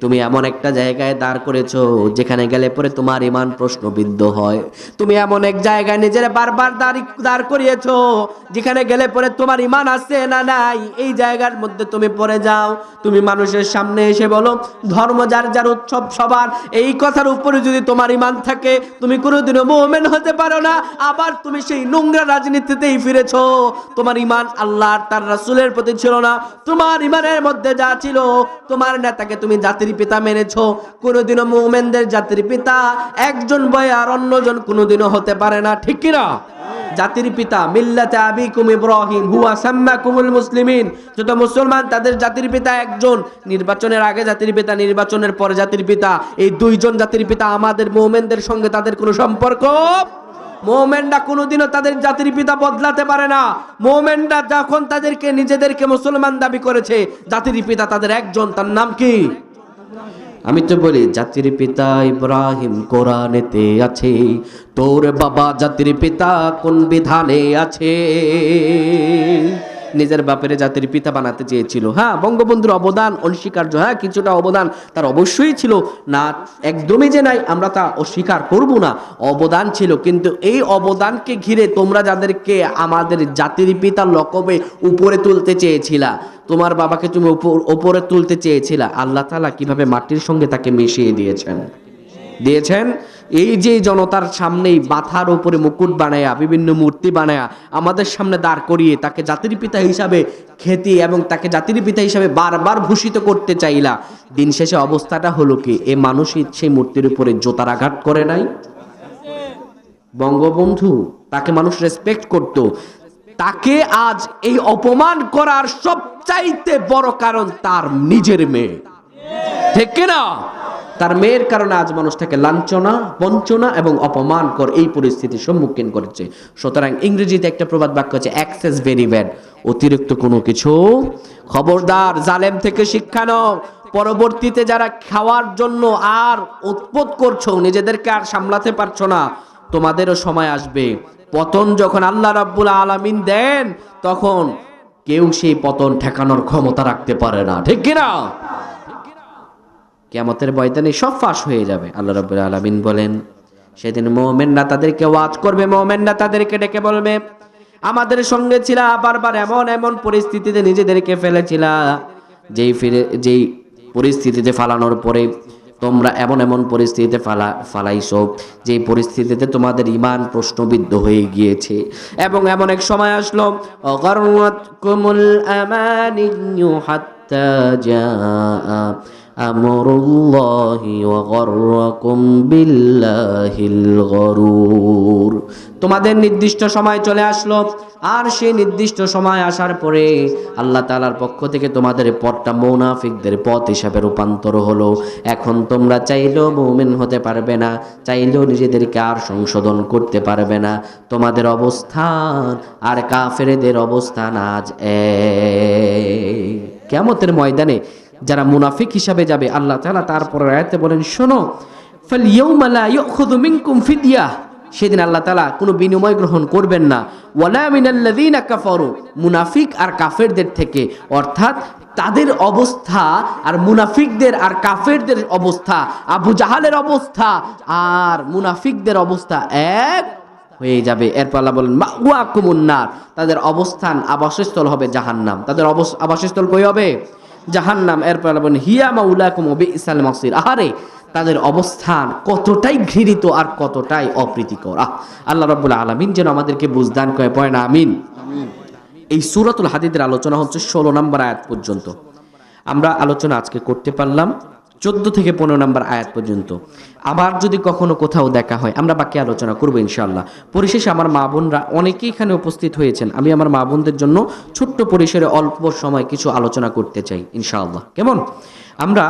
তুমি এমন একটা জায়গায় দাঁড় করেছো যেখানে গেলে পরে তোমার ঈমান প্রশ্নবিদ্ধ হয়। তুমি এমন এক জায়গায় নিজের বারবার দাঁড় করিয়েছো যেখানে গেলে পরে তোমার ঈমান আছে না নাই এই জায়গার মধ্যে তুমি পড়ে যাও। তুমি মানুষের সামনে এসে বলো ধর্ম যার যার উৎসব সবার, এই কথার উপরে যদি তোমার ঈমান থাকে তুমি কোনোদিনও মুমিন হতে পারো না। আবার তুমি সেই নোংরা রাজনীতিতেই ফিরেছো। তোমার ঈমান আল্লাহ আর তার রাসূলের প্রতি ছিল না। তোমার ঈমানের মধ্যে যা ছিল, তোমার নেতাকে তুমি জাতির পিতা মেনেছো। কোনোদিনও মুমিনদের জাতির পিতা একজন বয় আর অন্যজন কোনোদিনও হতে পারে না। ঠিক কিনা? জাতির পিতা মিল্লাতে আবিকুম ইব্রাহিম হুয়া সাম্মাকুমুল মুসলিমিন, যত মুসলমান তাদের জাতির পিতা একজন। নির্বাচনের আগে জাতির পিতা, নির্বাচনের পরে জাতির পিতা, এই দুইজন জাতির পিতা। আমাদের মুমিনদের সঙ্গে তাদের কোনো সম্পর্ক, মুমিনরা কোনোদিনও তাদের জাতির পিতা বদলাতে পারে না। মুমিনরা যখন তাদেরকে নিজেদেরকে মুসলমান দাবি করেছে, জাতির পিতা তাদের একজন, তার নাম কি? আমি তো বলি জাতির পিতা ইব্রাহিম কোরআনেতে আছে, তোর বাবা জাতির পিতা কোন বিধানে আছে? নিজের বাপের জাতির পিতা বানাতে চেয়েছিল। হ্যাঁ, বঙ্গবন্ধুর অবদান অনস্বীকার্য, হ্যাঁ কিছুটা অবদান তার অবশ্যই ছিল না, একদমই যে নাই আমরা তা অস্বীকার করব না, অবদান ছিল। কিন্তু এই অবদানকে ঘিরে তোমরা যাদেরকে আমাদের জাতির পিতার লকবে উপরে তুলতে চেয়েছিলা, তোমার বাবাকে তুমি উপরে তুলতে চেয়েছিলা, আল্লাহ তাআলা কিভাবে মাটির সঙ্গে তাকে মিশিয়ে দিয়েছেন। এই যে জনতার সামনেই মাথার উপরে মুকুট বানায়া বিভিন্ন মূর্তি বানায়া আমাদের সামনে দাঁড় করিয়ে তাকে জাতির পিতা হিসাবে খ্যাতি এবং তাকে জাতির পিতা হিসাবে বারবার ভূষিত করতে চাইলা, দিন শেষে অবস্থাটা হলো কি? এ মানুষই সেই মূর্তির উপরে জোতার আঘাত করে নাই? বঙ্গবন্ধু, তাকে মানুষ রেসপেক্ট করত, তাকে আজ এই অপমান করার সবচাইতে বড় কারণ তার নিজের মেয়ে। ঠিক কিনা? তার মেয়ের কারণে আজ মানুষ তাকে লাঞ্ছনা, বঞ্চনা এবং অপমান করে এই পরিস্থিতির সম্মুখীন করেছে। সুতরাং ইংরেজিতে একটা প্রবাদ বাক্য আছে, এক্সেস ভেরি ব্যাড, অতিরিক্ত কোনো কিছু। খবরদার, জালেম থেকে শিক্ষা নাও। পরবর্তীতে যারা খাওয়ার জন্য আর উৎপত করছো, নিজেদেরকে আর সামলাতে পারছো না, তোমাদেরও সময় আসবে পতন যখন আল্লাহ রাব্বুল আলামিন দেন, তখন কেউ সেই পতন ঠেকানোর ক্ষমতা রাখতে পারে না, ঠিক কিনা? কিয়ামতের ময়দানে সব ফাঁস হয়ে যাবে। আল্লাহ রাব্বুল আলামিন বলেন, সেদিন মুমিনরা তাদেরকে ওয়াজ করবে, মুমিনরা তাদেরকে ডেকে বলবে, আমাদের সঙ্গে ছিলা, বারবার এমন এমন পরিস্থিতিতে নিজেদেরকে ফেলেছিলা, যেই পরিস্থিতিতে ফালানোর পরে তোমরা এমন এমন পরিস্থিতিতে ফালাইছো, যেই পরিস্থিতিতে তোমাদের ঈমান প্রশ্নবিদ্ধ হয়ে গিয়েছে। এবং এমন এক সময় আসলো, অগররাতকুমুল আমানিয়্যু হাত্তা জাআ আমরুল্লাহি ওয়া গররাকুম বিল্লাহিল গরুর। তোমাদের নির্দিষ্ট সময় চলে আসলো, আর সেই নির্দিষ্ট সময় আসার পরে আল্লাহ তাআলার পক্ষ থেকে তোমাদের পথটা মুনাফিকদের পথ হিসাবে রূপান্তর হলো। এখন তোমরা চাইলেও মুমিন হতে পারবে না, চাইলেও নিজেদেরকে আর সংশোধন করতে পারবে না। তোমাদের অবস্থান আর কাফেরদের অবস্থান আজ এক। কিয়ামতের ময়দানে যারা মুনাফিক হিসাবে যাবে, আল্লাহ তাআলা তারপর আয়াতে বলেন, শোনো, ফালইয়াউমা লা ইউখযু মিনকুম ফিদিয়া, সেদিন আল্লাহ তাআলা কোনো বিনিময় গ্রহণ করবেন না, ওয়ালা মিনাল্লাযীনা কাফারু, মুনাফিক আর কাফেরদের থেকে, অর্থাৎ তাদের অবস্থা আর মুনাফিকদের আর কাফেরদের অবস্থা, আবু জাহালের অবস্থা আর মুনাফিকদের অবস্থা এক হয়ে যাবে। এরপর আল্লাহ বলেন, মাওয়াকুমুন নার, তাদের অবস্থান আবাসস্থল হবে জাহান্নাম। তাদের আবাসস্থল কই হবে? জাহান্নাম। এরপর আল্লাহ বলেন, হিয়া মাউলাকুম ওয়া বিইসাল মাসির, আহারে তাদের অবস্থান কতটাই ঘৃণিত আর কতটাই অপ্রীতিকর। আল্লাহ রাব্বুল আলামিন যেন আমাদেরকে বুঝদান করে, পড়েন আমিন। এই সূরাতুল হাদীদের আলোচনা হচ্ছে 16 নম্বর আয়াত পর্যন্ত। আমরা আলোচনা আজকে করতে পারলাম 14 থেকে 15 নম্বর আয়াত পর্যন্ত। আবার যদি কখনো কোথাও দেখা হয় আমরা বাকি আলোচনা করবো ইনশাআল্লাহ। পরিশেষে আমার মা বোনরা অনেকেই এখানে উপস্থিত হয়েছেন, আমি আমার মা বোনদের জন্য ছোট্ট পরিসরে অল্প সময় কিছু আলোচনা করতে চাই ইনশাআল্লাহ। কেমন? আমরা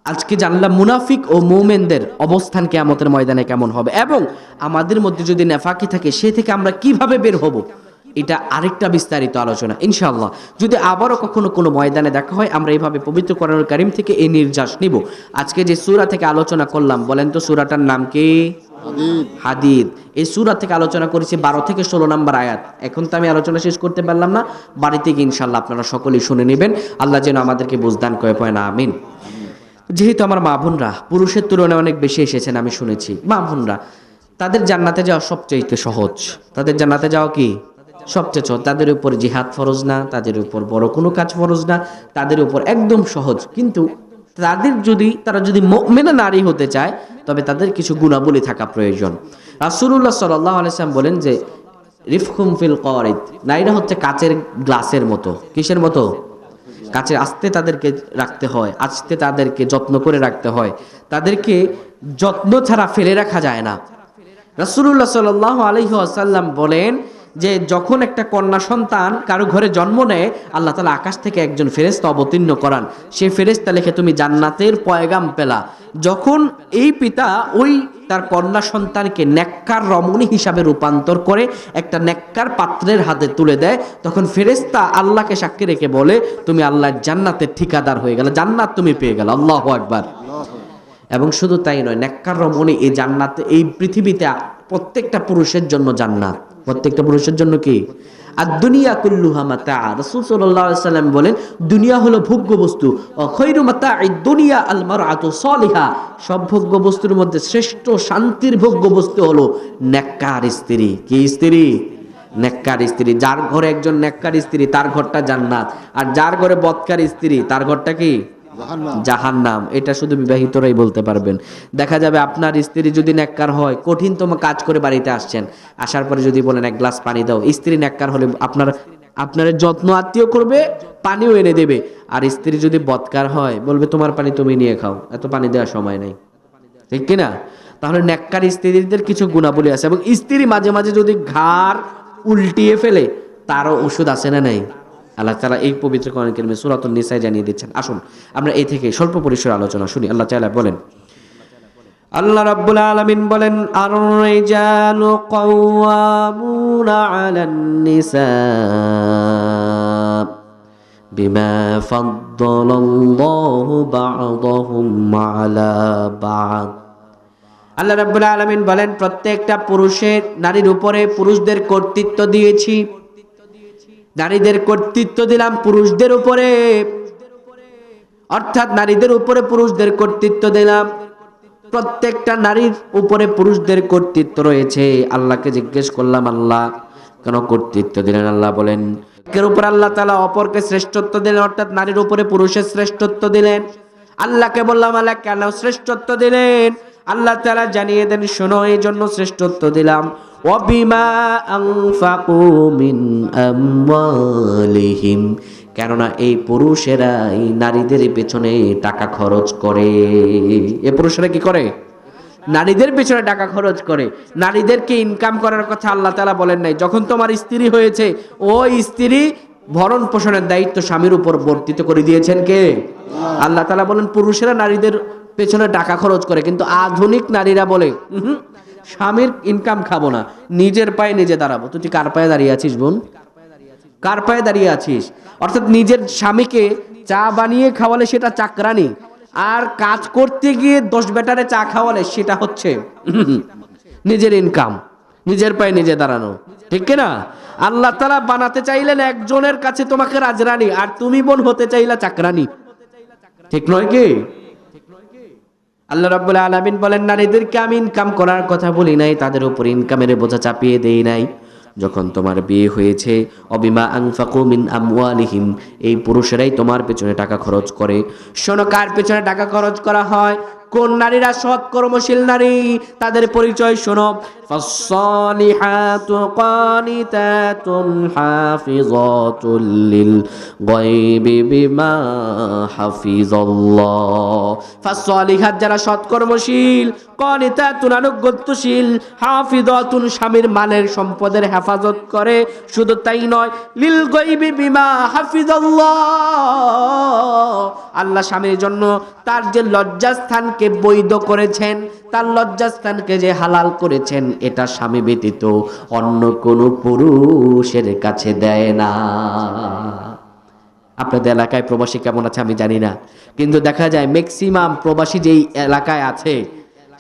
আজকে জানলাম মুনাফিক ও মুমিনদের অবস্থান কিয়ামতের ময়দানে কেমন হবে, এবং আমাদের মধ্যে যদি নেফাকি থাকে সে থেকে আমরা কিভাবে বের হব, এটা আরেকটা বিস্তারিত আলোচনা ইনশাআল্লাহ। যদি আবারও কখনো কোনো ময়দানে দেখা হয় আমরা এইভাবে পবিত্র কোরআনুল কারীম থেকে এই নির্যাস নিব। আজকে যে সূরা থেকে আলোচনা করলাম, বলেন তো সূরাটার নাম কি? হাদীদ। এই সূরা থেকে আলোচনা করেছি 12 থেকে 16 নম্বর আয়াত। এখন তো আমি আলোচনা শেষ করতে পারলাম না, বাড়িতে গিয়ে ইনশাআল্লাহ আপনারা সকলেই শুনে নেবেন। আল্লাহ যেন আমাদেরকে বুঝদান করে, পয় না আমিন। যেহেতু আমার মা বোনরা পুরুষের তুলনায় অনেক বেশি এসেছেন, আমি শুনেছি মা বোনরা তাদের জান্নাতে যাওয়া সবচেয়ে সহজ। তাদের জান্নাতে যাওয়া কি সবচেয়ে সহজ। তাদের উপর জিহাদ ফরজ না, তাদের উপর বড় কোনো কাজ ফরজ না, তাদের উপর একদম সহজ। কিন্তু তারা যদি মুমিনা নারী হতে চায় তবে তাদের কিছু গুণাবলী থাকা প্রয়োজন। রাসূলুল্লাহ সাল্লাল্লাহু আলাইহি ওয়াসাল্লাম বলেন যে রিফকুম ফিল করিদ, নারীরা হচ্ছে কাচের গ্লাসের মতো। কিসের মতো? কাছে আস্তে তাদেরকে রাখতে হয়, আস্তে তাদেরকে যত্ন করে রাখতে হয়, তাদেরকে যত্ন ছাড়া ফেলে রাখা যায় না। রাসূলুল্লাহ সাল্লাল্লাহু আলাইহি ওয়াসাল্লাম বলেন যে যখন একটা কন্যা সন্তান কারো ঘরে জন্ম নেয় আল্লাহ তাআলা আকাশ থেকে একজন ফেরেশতা অবতীর্ণ করান, সেই ফেরেশতা লেখে তুমি জান্নাতের পয়গাম পেলা। যখন এই পিতা ওই তার কন্যা সন্তানকে নেককার রমণী হিসাবে রূপান্তর করে একটা নেককার পাত্রের হাতে তুলে দেয়, তখন ফেরেশতা আল্লাহকে সাক্ষী রেখে বলে তুমি আল্লাহর জান্নাতের ঠিকাদার হয়ে গেলে, জান্নাত তুমি পেয়ে গেলে। আল্লাহু আকবার। এবং শুধু তাই নয়, নেককার রমণী এই জান্নাতে, এই পৃথিবীতে প্রত্যেকটা পুরুষের জন্য জান্নাত, প্রত্যেকটা পুরুষের জন্য কি? আর দুনিয়া কুল্লুহা মাতা। রাসূল সাল্লাল্লাহু আলাইহি ওয়াসাল্লাম বলেন দুনিয়া হলো ভোগ্য বস্তু। ও খায়রু মাতা'আদ দুনিয়া আল মারআতু সালিহা, সব ভোগ্য বস্তুর মধ্যে শ্রেষ্ঠ শান্তির ভোগ্য বস্তু হলো নেককার স্ত্রী। কি স্ত্রী? নেককার স্ত্রী। যার ঘরে একজন নেককার স্ত্রী তার ঘরটা জান্নাত, আর যার ঘরে বদকার স্ত্রী তার ঘরটা কি? জাহান্নাম। এটা শুধু বিবাহিতরাই বলতে পারবেন। দেখা যাবে আপনার স্ত্রী যদি নেককার হয়, কঠিনতম কাজ করে বাড়িতে আসছেন, আসার পরে যদি বলেন এক গ্লাস পানি দাও, স্ত্রী নেককার হলে আপনার যত্ন আত্মীয় করবে, পানিও এনে দেবে। আর স্ত্রী যদি বদকার হয় বলবে তোমার পানি তুমি নিয়ে খাও, এত পানি দেওয়ার সময় নেই, ঠিক কিনা? তাহলে নেককার স্ত্রীদের কিছু গুণাবলী আছে। এবং স্ত্রী মাঝে মাঝে যদি ঘাড় উল্টিয়ে ফেলে তারও ওষুধ আছে না নাই? আল্লাহ তাআলা এই পবিত্র কোরআন কারীমে সূরাতুন নিসায় জানিয়ে দিচ্ছেন। আসুন আমরা এই থেকে স্বল্প পরিসরে আলোচনা শুনি। আল্লাহ তাআলা বলেন, আল্লাহ রাব্বুল আলামিন বলেন আর-রিজালু কাওয়ামুনা আলান নিসা বিমা ফাদ্দালাল্লাহু বা'দাহুম আলা বা'দ। আল্লাহ রাব্বুল আলামিন বলেন প্রত্যেকটা পুরুষের নারীর উপরে পুরুষদের কর্তৃত্ব দিয়েছি। নারীদের কর্তৃত্ব দিলাম পুরুষদের উপরে, অর্থাৎ নারীদের উপরে পুরুষদের কর্তৃত্ব দিলাম। প্রত্যেকটা নারীর উপরে পুরুষদের কর্তৃত্ব রয়েছে। আল্লাহকে জিজ্ঞেস করলাম, আল্লাহ কেন কর্তৃত্ব দিলেন? আল্লাহ বলেন, এর উপর আল্লাহ তাআলা অপরকে শ্রেষ্ঠত্ব দিলেন, অর্থাৎ নারীর উপরে পুরুষের শ্রেষ্ঠত্ব দিলেন। আল্লাহকে বললাম, আল্লাহ কেন শ্রেষ্ঠত্ব দিলেন? আল্লাহ তাআলা জানিয়ে দেন, শোনো, এই জন্য শ্রেষ্ঠত্ব দিলাম, ওয়াবিমা আনফাকু মিন আমওয়ালিহিম, কেননা এই পুরুষেরা এই নারীদের পেছনে টাকা খরচ করে। এই পুরুষেরা কি করে? নারীদের পেছনে টাকা খরচ করে। নারীদেরকে ইনকাম করার কথা আল্লাহ তাআলা বলেন নাই। যখন তোমার স্ত্রী হয়েছে, ওই স্ত্রী ভরণ পোষণের দায়িত্ব স্বামীর উপর বর্তিত করে দিয়েছেন কে? আল্লাহ তাআলা বলেন পুরুষেরা নারীদের পেছনে টাকা খরচ করে, কিন্তু আধুনিক নারীরা বলে স্বামীর ইনকাম খাবো না, নিজের পায়ে নিজে দাঁড়াবো। তুই কার পায়ে দাঁড়িয়ে আছিস বোন? কার পায়ে দাঁড়িয়ে আছিস? অর্থাৎ নিজের স্বামীকে চা বানিয়ে খাওয়ালে সেটা চাকরানি, আর কাজ করতে গিয়ে 10 বেটারে চা খাওয়ালে সেটা হচ্ছে নিজের ইনকাম, নিজের পায়ে নিজে দাঁড়ানো, ঠিক কিনা? আল্লাহ তাআলা বানাতে চাইলেন একজনের কাছে তোমাকে রাজরানী, আর তুমি বোন হতে চাইলা চাকরানি, ঠিক নয় কি? আল্লাহ রাব্বুল আলামিন বলেন, নারীদেরকে আমি ইনকাম করার কথা বলি নাই, তাদের উপর ইনকামের বোঝা চাপিয়ে দেই নাই। যখন তোমার বিয়ে হয়েছে, অবিমা আনফাকু মিন আমওয়ালিহিম, এই পুরুষেরাই তোমার পেছনে টাকা খরচ করে। শোনো, কার পেছনে টাকা খরচ করা হয়? কোন নারীরা সৎ কর্মশীল নারী, তাদের পরিচয় শোনো। ফাসসালিহাতু কানিতাতুন হাফিযাতুল লিল গায়বি বিমা হাফিজাল্লাহ। ফাসসালিহাত যারা সৎ কর্মশীল, কানিতাতুন আনুগত্যশীল, হাফিযাতুন স্বামীর মালের সম্পদের হেফাজত করে। শুধু তাই নয়, লিল গায়বি বিমা হাফিজাল্লাহ, আল্লাহ স্বামীর জন্য তার যে লজ্জাস্থানকে বৈধ করেছেন, তার লজ্জাস্থানকে যে হালাল করেছেন, এটা স্বামী ব্যতীত অন্য কোনো পুরুষের কাছে দেয় না। আপনাদের এলাকায় প্রবাসী কেমন আছে আমি জানি না, কিন্তু দেখা যায় ম্যাক্সিমাম প্রবাসী যেই এলাকায় আছে,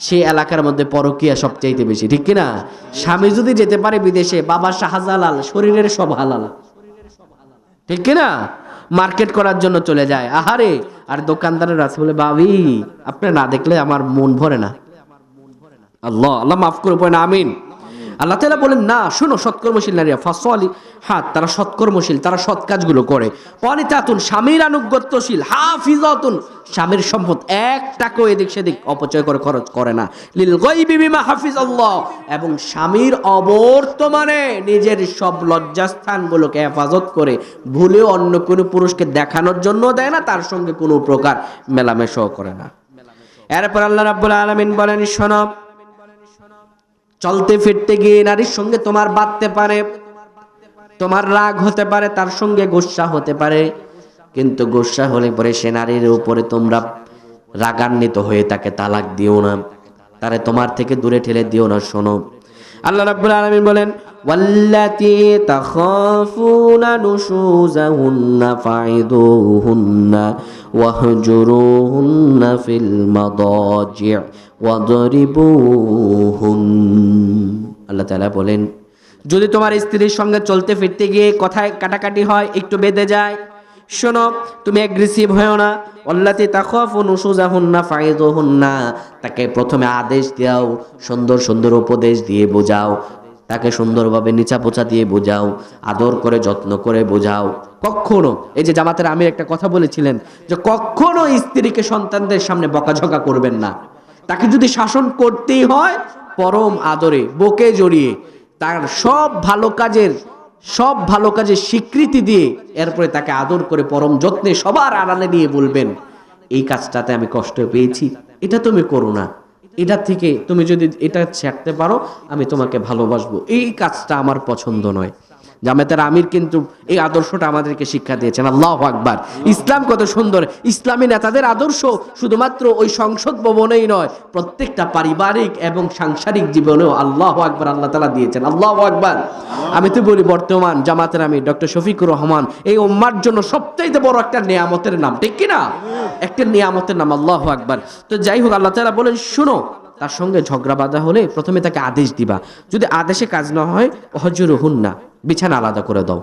সেই এলাকার মধ্যে পরকীয়া সবচাইতে বেশি, ঠিক কিনা? স্বামী যদি যেতে পারে বিদেশে, বাবা শাহজালাল, শরীরের সব হালাল, ঠিক কিনা? মার্কেট করার জন্য চলে যায়, আহারে। আর দোকানদারের আছে বলে, ভাবি আপনি না দেখলে আমার মন ভরে না। আল্লাহ আল্লাহ মাফ করে পড়েন, আমিন। আল্লাহ তাআলা বলেন, না শোনো, সৎকর্মশীল নারীরা, ফাসসালিহাত, তারা সৎকর্মশীল, তারা সৎ কাজগুলো করে। কানিতাতুন, স্বামীর আনুগত্যশীল, হাফিজাতুন, স্বামীর সম্পদ এক টাকাও এদিক সেদিক অপচয় করে খরচ করে না। লিল গায়বি বিমা হাফিজাল্লাহ, এবং স্বামীর অবর্তমানে নিজের সব লজ্জাস্থানগুলোকে হেফাজত করে, ভুলেও অন্য কোনো পুরুষকে দেখানোর জন্য দেয় না, তার সঙ্গে কোনো প্রকার মেলামেশাও করে না। এরপর আল্লাহ রাব্বুল আলামিন বলেন, শোনো, চলতে ফিরতে গিয়ে নারীর সঙ্গে তোমার বাঁধতে পারে, তোমার রাগ হতে পারে, তার সঙ্গে গোসা হতে পারে, কিন্তু গোসা হলে পরে সে নারীর উপরে তোমরা রাগান্বিত হয়ে তাকে তালাক দিও না, তারে তোমার থেকে দূরে ঠেলে দিও না। শোনো, আল্লাহ রাব্বুল আলামিন বলেন, ওয়াল্লাতী তাখাফুনা নুশুজাহুন্না ফাইদুহুন্না ওয়াহজুরুহুন্না ফিল মাদাজি' ওয়াদরিবুহুন। আল্লাহ তাআলা বলেন, যদি তোমার স্ত্রীর সঙ্গে চলতে ফিরতে গিয়ে কথায় কাটাকাটি হয়, একটু বেঁধে যায়, শোনো, তুমি অ্যাগ্রেসিভ হয়েও না। আল্লাতী তাখাফুনা নুশুজাহুন্না ফাইদুহুন্না, তাকে প্রথমে আদেশ দাও, সুন্দর সুন্দর উপদেশ দিয়ে বোঝাও, তাকে সুন্দরভাবে নিচা পোছা দিয়ে বোঝাও, আদর করে যত্ন করে বোঝাও। কখনো, এই যে জামাতের আমির একটা কথা বলেছিলেন যে কখনো স্ত্রীকে সন্তানদের সামনে বকাঝকা করবেন না। তাকে যদি শাসন করতেই হয়, পরম আদরে বুকে জড়িয়ে তার সব ভালো কাজের স্বীকৃতি দিয়ে এরপরে তাকে আদর করে পরম যত্নে সবার আড়ালে নিয়ে বলবেন, এই কাজটাতে আমি কষ্ট পেয়েছি, এটা তুমি করো না, এটা থেকে তুমি যদি এটা ছাড়তে পারো আমি তোমাকে ভালোবাসবো, এই কাজটা আমার পছন্দ নয়। জামাতের আমির কিন্তু এই আদর্শটা আমাদেরকে শিক্ষা দিয়েছেন। আল্লাহু আকবার। ইসলাম কত সুন্দর! ইসলামী নেতাদের আদর্শ শুধুমাত্র ওই সংসদ ভবনেই নয়, প্রত্যেকটা পারিবারিক এবং সাংসারিক জীবনেও আল্লাহু আকবার আল্লাহ তাআলা দিয়েছেন। আল্লাহু আকবার। আমি তো বলি, বর্তমান জামাতের আমির ডক্টর শফিকুর রহমান এই উম্মার জন্য সবচাইতে বড় একটা নিয়ামতের নাম, ঠিক কিনা? একটা নিয়ামতের নাম। আল্লাহু আকবার। তো যাই হোক, আল্লাহ তাআলা বলেন, শুনো, তার সঙ্গে ঝগড়া বাঁধা হলে প্রথমে তাকে আদেশ দিবা, যদি আদেশে কাজ না হয় হজরুহুন্না, বিছানা আলাদা করে দাও।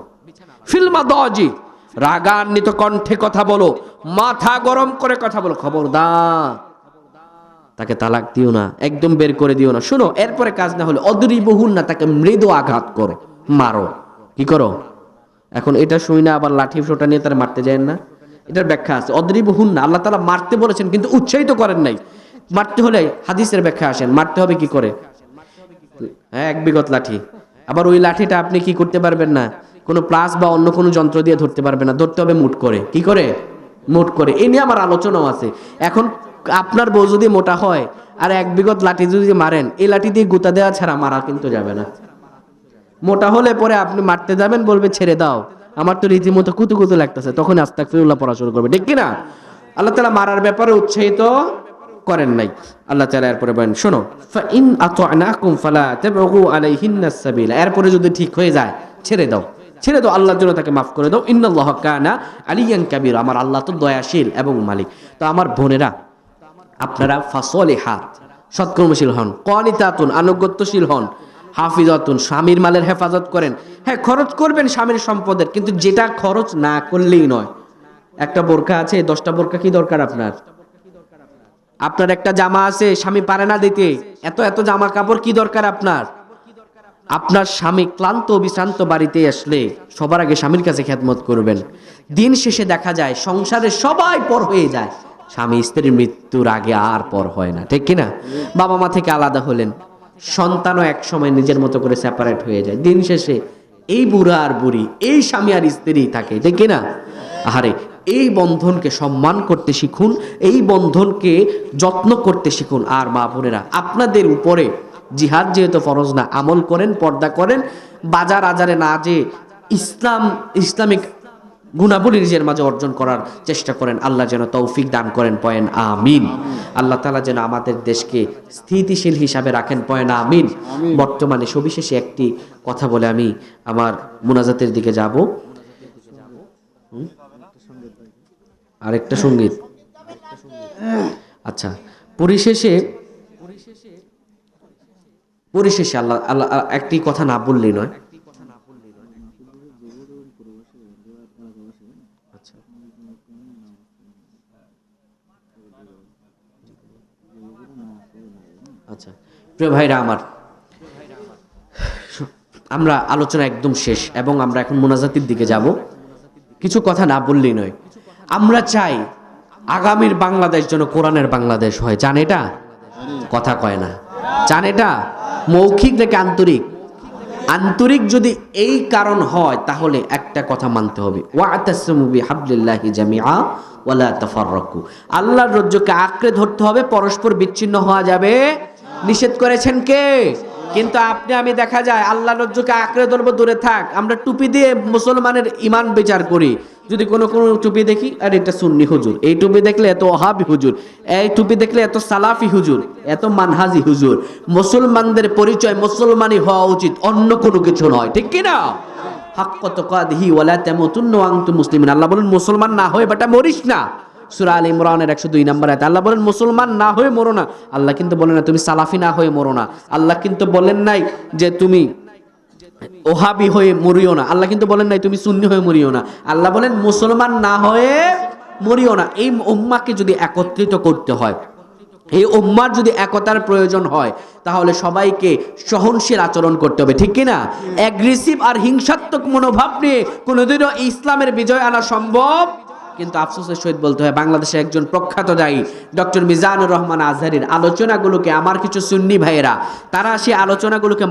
ফিল মাদাজি, রাগান্বিত কণ্ঠে কথা বলো, মাথা গরম করে কথা বলো, খবরদার তাকে তালাক দিও না, একদম বের করে দিও না। শোনো, এরপরে কাজ না হলে অদ্রিবহুন না, তাকে মৃদু আঘাত করো, মারো। কি করো? এখন এটা শুই না আবার লাঠি সোটা নিয়ে তারা মারতে যায় না, এটার ব্যাখ্যা আছে। অদ্রিবহুন না, আল্লাহ তাআলা মারতে বলেছেন কিন্তু উৎসাহিত করেন নাই। মারতে হলে হাদিসের ব্যাখ্যা আসেন, মারতে হবে কি করে? হ্যাঁ, এক বিগত লাঠি। আবার ওই লাঠিটা আপনি কি করতে পারবেন না, কোনো প্লাস বা অন্য কোনো যন্ত্র দিয়ে ধরতে পারবেন না, ধরতে হবে মুট করে। কি করে? মুট করে। এই নিয়ে আমার আলোচনাও আছে। এখন আপনার বউ যদি মোটা হয় আর এক বিগত লাঠি যদি মারেন, এই লাঠি দিয়ে গুতা দেওয়া ছাড়া মারা কিন্তু যাবে না। মোটা হলে পরে আপনি মারতে যাবেন, বলবে ছেড়ে দাও, আমার তো রীতিমতো কুতু কুতু লাগতেছে, তখন আস্তাগফিরুল্লাহ পড়া শুরু করবে। ঠিক কিনা? আল্লাহ তাআলা মারার ব্যাপারে উৎসাহিত করেন নাই। আল্লাহ তাআলা এরপরে বলেন, শোনো, ফাইন আতা'নাকুম ফালা তাবগু আলাইহিন্নাস সাবিলা, এরপরে যদি ঠিক হয়ে যায় ছেড়ে দাও, ছেড়ে দাও, আল্লাহর জন্য তাকে মাফ করে দাও। ইন্নাল্লাহা কানা আলিয়ান কাবীরা, আমার আল্লাহ তো দয়াশীল এবং মালিক। তো আমার বোনেরা, আপনারা ফাসলিহাত, সৎকর্মশীল হন, কানিতাতুন, আনুগত্যশীল হন, হাফিজাতুন, স্বামীর মালের হেফাজত করেন। হ্যাঁ, খরচ করবেন স্বামীর সম্পদের, কিন্তু যেটা খরচ না করলেই নয়। একটা বোরকা আছে, 10টা বোরকা কি দরকার আপনার? আপনার একটা জামা আছে, স্বামী পারে না দিতে, এত এত জামা কাপড় কি দরকার আপনার? আপনার স্বামী ক্লান্ত বিশ্রান্ত বাড়িতে আসলে সবার আগে স্বামীর কাছে খেদমত করবেন। দিন শেষে দেখা যায় সংসারে সবাই পর হয়ে যায়, স্বামী স্ত্রীর মৃত্যুর আগে আর পর হয় না। ঠিক কিনা? বাবা মা থেকে আলাদা হলেন, সন্তানও এক সময় নিজের মতো করে সেপারেট হয়ে যায়, দিন শেষে এই বুড়া আর বুড়ি, এই স্বামী আর স্ত্রী থাকে। ঠিক কিনা? আহারে, এই বন্ধনকে সম্মান করতে শিখুন, এই বন্ধনকে যত্ন করতে শিখুন। আর মা বোনেরা, আপনাদের উপরে জিহাদ যেহেতু ফরজ না, আমল করেন, পর্দা করেন, বাজার আজারে না যে ইসলামিক গুণাবলী নিজের মাঝে অর্জন করার চেষ্টা করেন। আল্লাহ যেন তৌফিক দান করেন, পয়েন আমিন। আল্লাহ তাআলা যেন আমাদের দেশকে স্থিতিশীল হিসাবে রাখেন, পয়েন আমিন। বর্তমানে সবিশেষে একটি কথা বলে আমি আমার মুনাজাতের দিকে যাব। আরেকটা সঙ্গীত, আচ্ছা, পরিশেষে আল্লাহ আল্লাহ একটি কথা না বললেই নয়। আচ্ছা, প্রিয় ভাইরা আমার, আমরা আলোচনা একদম শেষ এবং আমরা এখন মোনাজাতের দিকে যাব। কিছু কথা না বললেই নয়। আমরা চাই আগামীর বাংলাদেশ যেন কোরআনের বাংলাদেশ হয়। চান এটা? কথা কয় না। চান এটা? মৌখিক নাকি আন্তরিক? আন্তরিক যদি এই কারণ হয় তাহলে একটা কথা মানতে হবে, ওয়াতাসিমু বিহাবলিল্লাহি জামিআ ওয়ালা তাফাররাকু, আল্লাহর রজ্জুকে আঁকড়ে ধরতে হবে, পরস্পর বিচ্ছিন্ন হওয়া যাবে নিষেধ করেছেন কে? কিন্তু আপনি আমি দেখা যায় আল্লাহর রজ্জুকে আঁকড়ে ধরবো, দূরে থাক। আমরা টুপি দিয়ে মুসলমানের ঈমান বিচার করি। যদি কোনো টুপি দেখি, আর এটা সুন্নি হুজুর, এই টুপি দেখলে এত ওহাবি হুজুর, এই টুপি দেখলে এত সালাফি হুজুর, এত মানহাজি হুজুর। মুসলমানদের পরিচয় মুসলমানই হওয়া উচিত, অন্য কোনো কিছু নয়। ঠিক কি না? হাক্কা তুকাতিহি ওয়ালা তামুতুন্না ওয়া আনতুম মুসলিমুন। আল্লাহ বলেন মুসলমান না হয়ে বেটা মরিস না। সূরা আলে ইমরানের 102 নম্বর আয়াত আল্লাহ বলেন মুসলমান না হয়ে মরো না। আল্লাহ কিন্তু বলেন না তুমি সালাফি না হয়ে মরো না। আল্লাহ কিন্তু বলেন নাই যে তুমি ওহাবি হয়ে মরিও না। আল্লাহ কিন্তু বলেন নাই তুমি সুন্নি হয়ে মরিও না। আল্লাহ বলেন মুসলমান না হয়ে মরিও না। এই উম্মাহকে যদি একত্রিত করতে হয়, এই উম্মার যদি একতার প্রয়োজন হয়, তাহলে সবাইকে সহনশীল আচরণ করতে হবে। ঠিক কিনা? অ্যাগ্রেসিভ আর হিংসাত্মক মনোভাব নিয়ে কোনোদিনও ইসলামের বিজয় আনা সম্ভব। কিন্তু আফসোসের সহিত বলতে হয়, বাংলাদেশের একজন প্রখ্যাত দায়ী ডক্টর মিজানুর রহমান আজহারীর আলোচনাগুলোকে আমার কিছু সুন্নি ভাইয়েরা, তারা সেই আলোচনাগুলোকে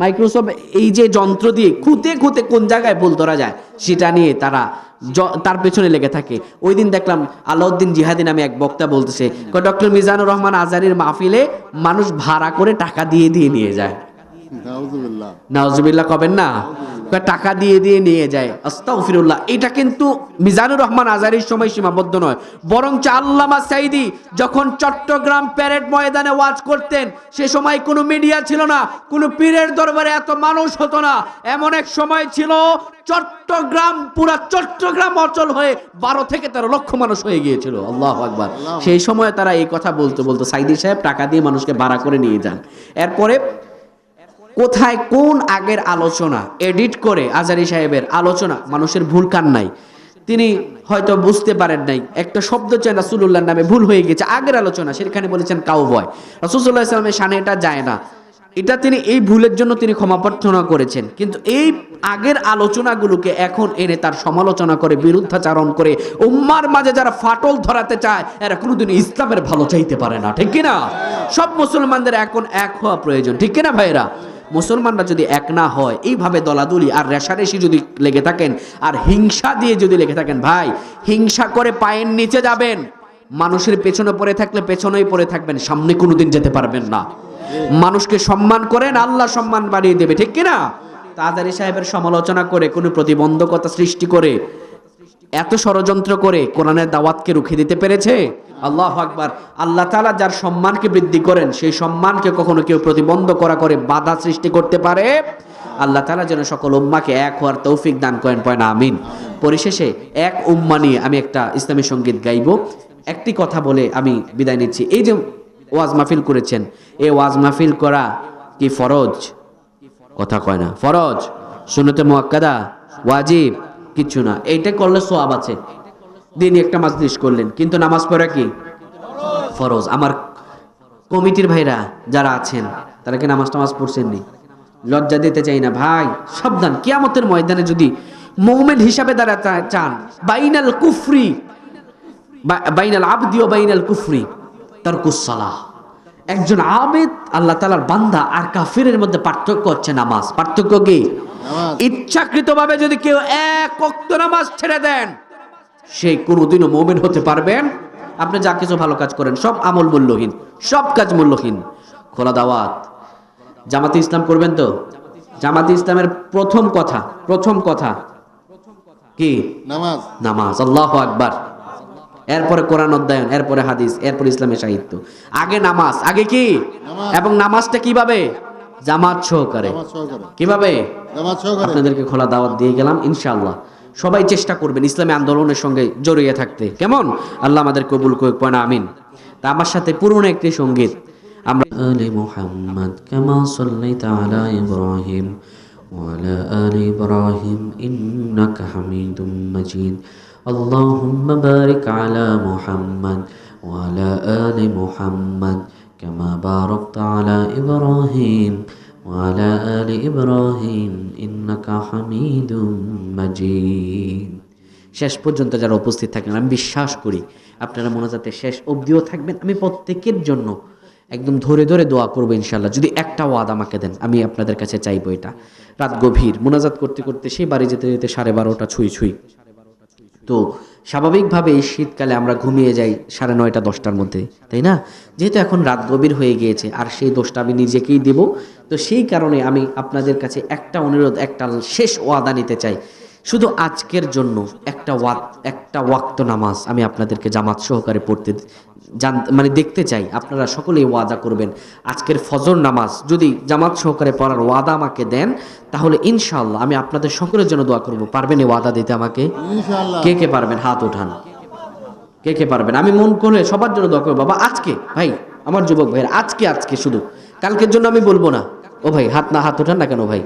মাইক্রোসফট এই যে যন্ত্র দিয়ে খুঁতে খুঁতে কোন জায়গায় ভুল ধরা যায় সেটা নিয়ে তারা তার পেছনে লেগে থাকে। ওই দিন দেখলাম আলাউদ্দিন জিহাদি নামে এক বক্তা বলতেছে, ডক্টর মিজানুর রহমান আজহারীর মাহফিলে মানুষ ভাড়া করে টাকা দিয়ে নিয়ে যায়। নাউজুবিল্লাহ কবেন না? টাকা দিয়ে নিয়ে যায়, আস্তাগফিরুল্লাহ। এটা কিন্তু মিজানুর রহমান আজহারীর সময় সীমাবদ্ধ নয়, বরং আল্লামা সাঈদী যখন চট্টগ্রাম প্যারেড ময়দানে ওয়াজ করতেন, সে সময় কোনো মিডিয়া ছিল না, কোনো পীরের দরবারে এত মানুষ হতো না। এমন এক সময় ছিল চট্টগ্রাম, পুরা চট্টগ্রাম অচল হয়ে 12 থেকে 13 লক্ষ মানুষ হয়ে গিয়েছিল। আল্লাহু আকবার। সেই সময় তারা এই কথা বলতে সাঈদী সাহেব টাকা দিয়ে মানুষকে ভাড়া করে নিয়ে যান। এরপরে কোথায় কোন আগের আলোচনা এডিট করে আজারি সাহেবের আলোচনা, মানুষের ভুল কান নাই, তিনি হয়তো বুঝতে পারেন নাই, একটা শব্দ চাই রাসূলুল্লাহর নামে ভুল হয়ে গেছে, আগের আলোচনা সেখানে বলেছেন কাউবয়, রাসূল সাল্লাল্লাহু আলাইহি ওয়াসাল্লামের শানে এটা যায় না, এটা তিনি এই ভুলের জন্য তিনি ক্ষমা প্রার্থনা করেছেন। কিন্তু এই আগের আলোচনাগুলোকে এখন এনে তার সমালোচনা করে, বিরুদ্ধাচারণ করে উম্মার মাঝে যারা ফাটল ধরাতে চায়, এরা কোনোদিন ইসলামের ভালো চাইতে পারে না, ঠিক কিনা? সব মুসলমানদের এখন এক হওয়া প্রয়োজন, ঠিক কিনা ভাইরা? মুসলমানরা যদি এক না হয়, এইভাবে দলাদলি আর রেশারেশি যদি লেগে থাকেন, আর হিংসা দিয়ে যদি লেগে থাকেন, ভাই হিংসা করে পায়ের নিচে যাবেন, মানুষের পেছনে পড়ে থাকলে পেছনেই পড়ে থাকবেন, সামনে কোনোদিন যেতে পারবেন না। মানুষকে সম্মান করেন, আল্লাহ সম্মান বাড়িয়ে দেবে, ঠিক কিনা? আজারি সাহেবের সমালোচনা করে, কোনো প্রতিবন্ধকতা সৃষ্টি করে, এত ষড়যন্ত্র করে কোরআনের দাওয়াতকে রুখে দিতে পেরেছে? আল্লাহু আকবার। আল্লাহ তাআলা যার সম্মানকে বৃদ্ধি করেন, সেই সম্মানকে কখনো কেউ প্রতিবন্ধ করে বাধা সৃষ্টি করতে পারে? আল্লাহ তাআলা যেন সকল উম্মাহকে এক হওয়ার তৌফিক দান করেন, পয়না আমিন। পরিশেষে এক উম্মাহ নিয়ে আমি একটা ইসলামী সঙ্গীত গাইব। একটি কথা বলে আমি বিদায় নিচ্ছি। এই যে ওয়াজ মাহফিল করেছেন, এই ওয়াজ মাহফিল করা কি ফরজ? কথা কয় না। ফরজ, সুন্নতে মুআক্কাদা, ওয়াজিব কিচ্ছু না। এইটা করলে সওয়াব আছে। দিনই একটা মাজলিস করলেন, কিন্তু নামাজ পড়া কি ফরজ। আমার কমিটির ভাইরা যারা আছেন, তারা কি নামাজ টামাজ পড়ছেন নি? লজ্জা দিতে চাই না ভাই, সাবধান। কিয়ামতের ময়দানে যদি মুমিন হিসাবে দাঁড়াতে চান, বাইনাল কুফরি, বাইনাল আবদি ও বাইনাল কুফরি তারকুস সালাহ। একজন আবেদ আল্লাহ তাআলার বান্দা আর কাফিরের মধ্যে পার্থক্য হচ্ছে নামাজ। পার্থক্য কি? ইচ্ছাকৃতভাবে যদি কেউ এক ওয়াক্ত নামাজ ছেড়ে দেন, সে কোনোদিনও মুমিন হতে পারবেন। আপনি যা কিছু ভালো কাজ করেন, সব আমল মূল্যহীন, সব কাজ মূল্যহীন। খোলা দাওয়াত, জামাতে ইসলাম করবেন তো? জামাতে ইসলামের প্রথম কথা কি? নামাজ। নামাজ। আল্লাহু আকবার। এরপরে কোরআন অধ্যয়ন, এরপরে হাদিস, এরপরে ইসলামের সাহিত্য। আগে নামাজ, আগে কি? এবং নামাজটা কিভাবে? জামাত সহকারে। কিভাবে? আপনাদেরকে খোলা দাওয়াত দিয়ে গেলাম। ইনশাআল্লাহ সবাই চেষ্টা করবেন ইসলামী আন্দোলনের সঙ্গে জড়িয়ে থাকতে। কেমন? আল্লাহ আমাদের কবুল করুক, পয়না আমিন। তা আমার সাথে পুরনো একটি সঙ্গীত আমরা আলে মুহাম্মদ কামা সাল্লাইতা আলা ইব্রাহিম ওয়া আলা আলি ইব্রাহিম ইন্নাকা হামিদুম মাজিদ। আল্লাহুম্মা বারিক আলা মুহাম্মদ ওয়া আলা আলি মুহাম্মদ কামা বারাকতা আলা ইব্রাহিম ওয়া আলা আলি ইব্রাহিম ইন্নাকা হামিদুম মাজিদ। শেষ পর্যন্ত যারা উপস্থিত থাকবেন, আমি বিশ্বাস করি আপনারা মোনাজাতে শেষ অবধিও থাকবেন। আমি প্রত্যেকের জন্য একদম ধরে ধরে দোয়া করবো ইনশাআল্লাহ। যদি একটা ওয়াদ আমাকে দেন, আমি আপনাদের কাছে চাইবো এটা। রাত গভীর মোনাজাত করতে করতে সেই বাড়ি যেতে যেতে 12:30 ছুঁই। তো স্বাভাবিকভাবে এই শীতকালে আমরা ঘুমিয়ে যাই 9:30 10টার মধ্যে, তাই না? যেহেতু এখন রাত গভীর হয়ে গিয়েছে, আর সেই দোষটা আমি নিজেকেই দেব। তো সেই কারণে আমি আপনাদের কাছে একটা অনুরোধ, একটা শেষ ওয়াদা নিতে চাই। শুধু আজকের জন্য একটা ওয়াক্ত নামাজ আমি আপনাদেরকে জামাত সহকারে পড়তে দেখতে চাই। আপনারা সকলেই ওয়াদা করবেন, আজকের ফজর নামাজ যদি জামাত সহকারে পড়ার ওয়াদা আমাকে দেন, তাহলে ইনশাআল্লাহ আমি আপনাদের সকলের জন্য দোয়া করব। পারবেন এই ওয়াদা দিতে আমাকে? কে কে পারবেন হাত ওঠান। কে কে পারবেন? আমি মন করে সবার জন্য দোয়া করবো। বাবা আজকে, ভাই আমার যুবক ভাইয়ের, আজকে শুধু, কালকের জন্য আমি বলবো না। ও ভাই হাত ওঠান না কেন ভাই?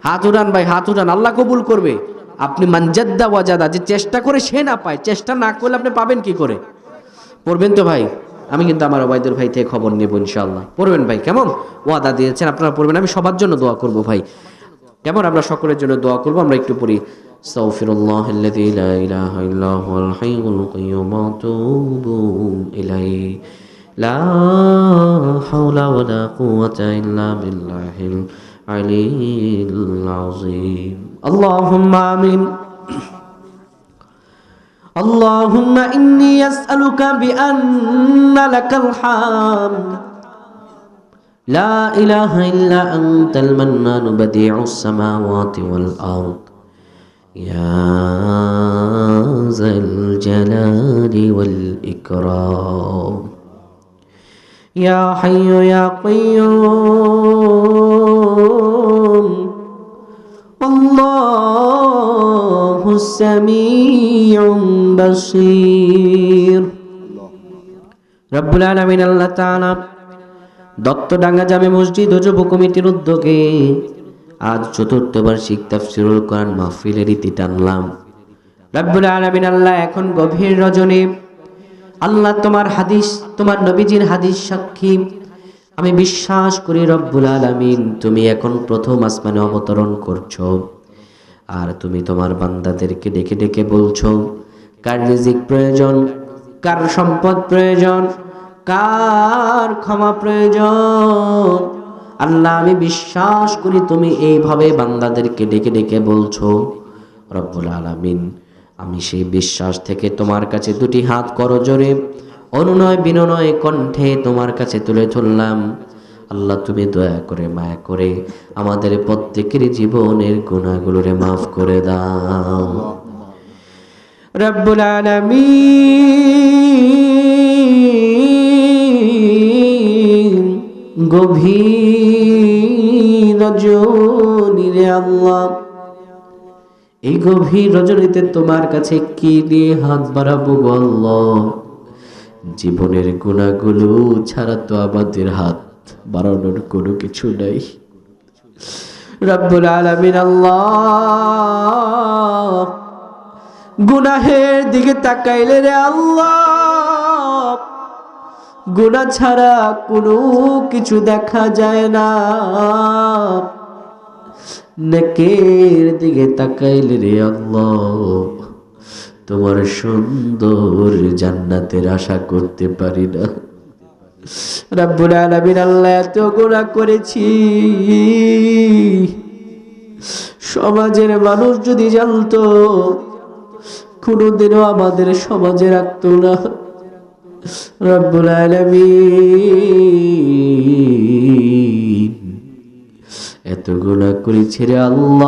হাত উঠান ভাই, হাত উঠান, আল্লাহ কবুল করবে। আপনি মানজাদ্দা ওয়াজাদা, যে চেষ্টা করে সে না পায়, চেষ্টা না করলে আপনি পাবেন কি করে? পড়বেন তো ভাই? আমি কিন্তু আমার ওবায়দুর ভাই থেকে খবর নেব ইনশাআল্লাহ। পড়বেন ভাই, কেমন? ওয়াদা দিয়েছেন আপনারা পড়বেন, আমি সবার জন্য দোয়া করব ভাই, কেমন? আমরা সকলের জন্য দোয়া করব। আমরা একটু পড়ি। আস্তাগফিরুল্লাহাল্লাযী লা ইলাহা ইল্লা হুয়াল হাইয়ুল কাইয়্যুম ওয়া আতুবু ইলাইহি লা হাওলা ওয়ালা কুওয়াতা ইল্লা বিল্লাহিল আলিয়্যিল আযীম। আল্লাহুম্মা আমিন। اللهم إني أسألك بأن لك الحمد لا إله إلا أنت المنان بديع السماوات والأرض يا ذا الجلال والإكرام يا حي يا قيوم الله السميع البصير رب العالمين। আল্লাহ তাআলা দত্তডাঙ্গা জামে মসজিদ ও যুব কমিটির উদ্যোগে আজ ৪র্থ বার্ষিক তাফসীরুল কোরআন মাহফিলের ইতি টানলাম। রব্বুল আলামিন আল্লাহ, এখন গভীর রজনী আল্লাহ, তোমার হাদিস, তোমার নবীজির হাদিস সাক্ষী আমি বিশ্বাস করি রব্বুল আলামিন তুমি এখন প্রথম আসমানে অবতরণ করছো, আর তুমি তোমার বান্দাদেরকে ডেকে ডেকে বলছো কার রিজিক প্রয়োজন, কার সম্পদ প্রয়োজন, কার ক্ষমা প্রয়োজন। আল্লাহ, আমি বিশ্বাস করি তুমি এইভাবে বান্দাদেরকে ডেকে ডেকে বলছো। রব্বুল আলামিন, আমি সেই বিশ্বাস থেকে তোমার কাছে দুটি হাত করজোড়ে অনুনয় বিনয় কণ্ঠে তোমার কাছে তুলে ধরলাম। আল্লাহ, তুমি দয়া করে মায়া করে আমাদের প্রত্যেকের জীবনের গুনাহগুলোরে মাফ করে দাও। রব্বুল আলামিন, গভীর রজনী রে আল্লাহ, এই গভীর রজনীতে তোমার কাছে কি দিয়ে হাত বাড়াবো গো আল্লাহ? জীবনের গুনাহগুলো ছাড়া তো আমাদের হাত বাড়ানোর কোনো কিছু নাই। রব্বুল আলামিন আল্লাহ, গুনাহের দিকে তাকাইলে রে আল্লাহ গুনাহ ছাড়া কোনো কিছু দেখা যায় না। নেকের দিকে তাকাইলে রে আল্লাহ তোমার সুন্দর জান্নাতের আশা করতে পারি না। রব্বুল আলামিন আল্লাহ, এত গুনাহ করেছি, সমাজের মানুষ যদি জানতো কোনোদিনও আমাদের সমাজে রাখতো না। রব্বুল আলামিন, এত গুনাহ করেছি রে আল্লাহ।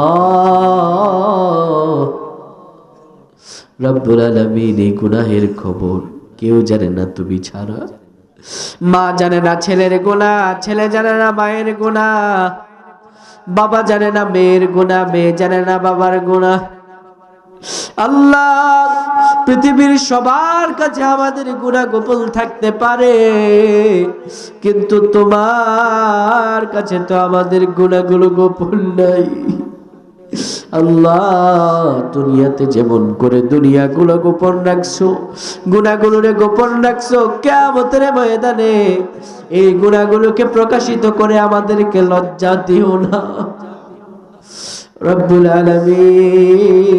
রব্বুল আলামিন, এই গুনাহের খবর কেউ জানে না তুমি ছাড়া। মা জানে না ছেলের গুনাহ, ছেলে জানে না মায়ের গুনাহ, বাবা জানে না মেয়ের গুনাহ, মেয়ে জানে না বাবার গুনাহ। আল্লাহ, পৃথিবীর সবার কাছে আমাদের গুনাহ গোপন থাকতে পারে, কিন্তু তোমার কাছে তো আমাদের গুনাহগুলো গোপন নাই। আল্লাহ, দুনিয়াতে যেমন করে দুনিয়াগুলো গোপন রাখছো, গুনাহগুলোরে গোপন রাখছো, কিয়ামতের ময়দানে এই গুনাহগুলোকে প্রকাশিত করে আমাদেরকে লজ্জা দিও না। রব্বুল আলামিন,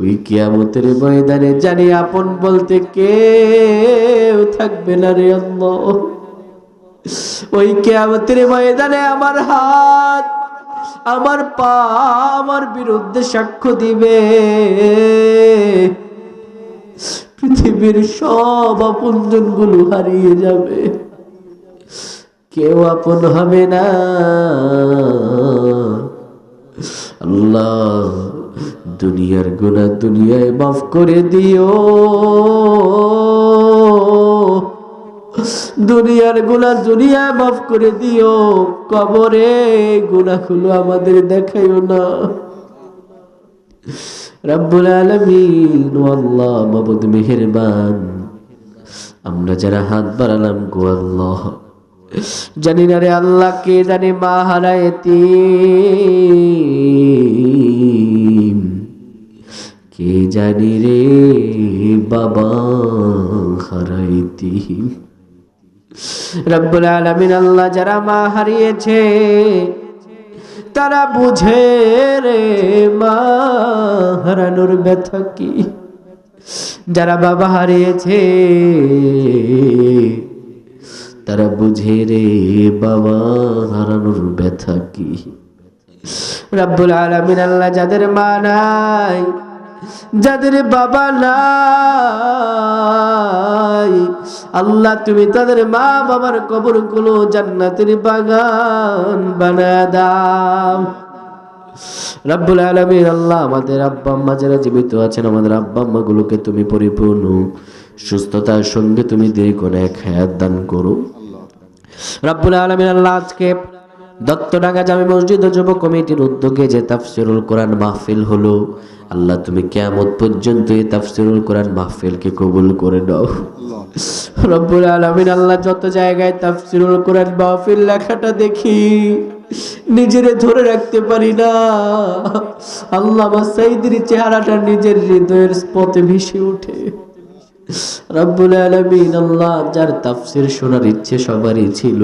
ওই কিয়ামতের ময়দানে জানি আপন বলতে কেউ থাকবে না রে আল্লাহ। ওই কিয়ামতের ময়দানে আমার হাত, আমার পা আমার বিরুদ্ধে সাক্ষ্য দিবে। পৃথিবীর সব আপনজন গুলো হারিয়ে যাবে, কেউ আপন হবে না। আল্লাহ, দুনিয়ার গুনাহ দুনিয়ায় মাফ করে দিও, দুনিয়ার গুনাহ দুনিয়ায় মাফ করে দিও, কবরে গুনাহগুলো আমাদের দেখাইও না। রব্বুল আলামিন, ও আল্লাহ মাবুদ মেহেরবান, আমরা যারা হাত বাড়ালাম গো আল্লাহ, জানি না রে আল্লাহ কে জানে মা হারায় এতিম, কে জানি রে বাবা হারায় এতিম। রব্বুল আলামিন আল্লাহ, যারা মা হারিয়েছে তারা বুঝে রে মা হারানোর ব্যথা কি, যারা বাবা হারিয়েছে তারা বুঝে রে বাবা হারানোর ব্যথা কি। রব্বুল আলামিন আল্লাহ, যাদের মা নাই, যাদের বাবা নাই, আল্লাহ তুমি তাদের মা বাবার কবরগুলো জান্নাতের বাগান বানায় দাও। রব্বুল আলামিন আল্লাহ, আমাদের আব্বা আম্মা যারা জীবিত আছেন, আমাদের আব্বা আম্মা গুলোকে তুমি পরিপূর্ণ সুস্থতার সঙ্গে তুমি দীর্ঘ নেক হায়াত দান করো। রব্বুল আলামিন আল্লাহ, আজকে দত্তডাঙ্গা জামে মসজিদ ও যুব কমিটির উদ্যোগে যে তাফসিরুল কোরআন মাহফিল হলো, আল্লাহ তুমি কিয়ামত পর্যন্ত এই তাফসিরুল কোরআন মাহফিলকে কবুল করে নাও। রব্বুল আলামিন আল্লাহ, যত জায়গায় তাফসিরুল কোরআন মাহফিল লেখাটা দেখি নিজেরে ধরে রাখতে পারি না। আল্লামা সাইদির চেহারাটা নিজের হৃদয়ের স্পটে ভেসে ওঠে। রব্বুল আলামিন আল্লাহ, যার তাফসির শোনার ইচ্ছে সবারই ছিল,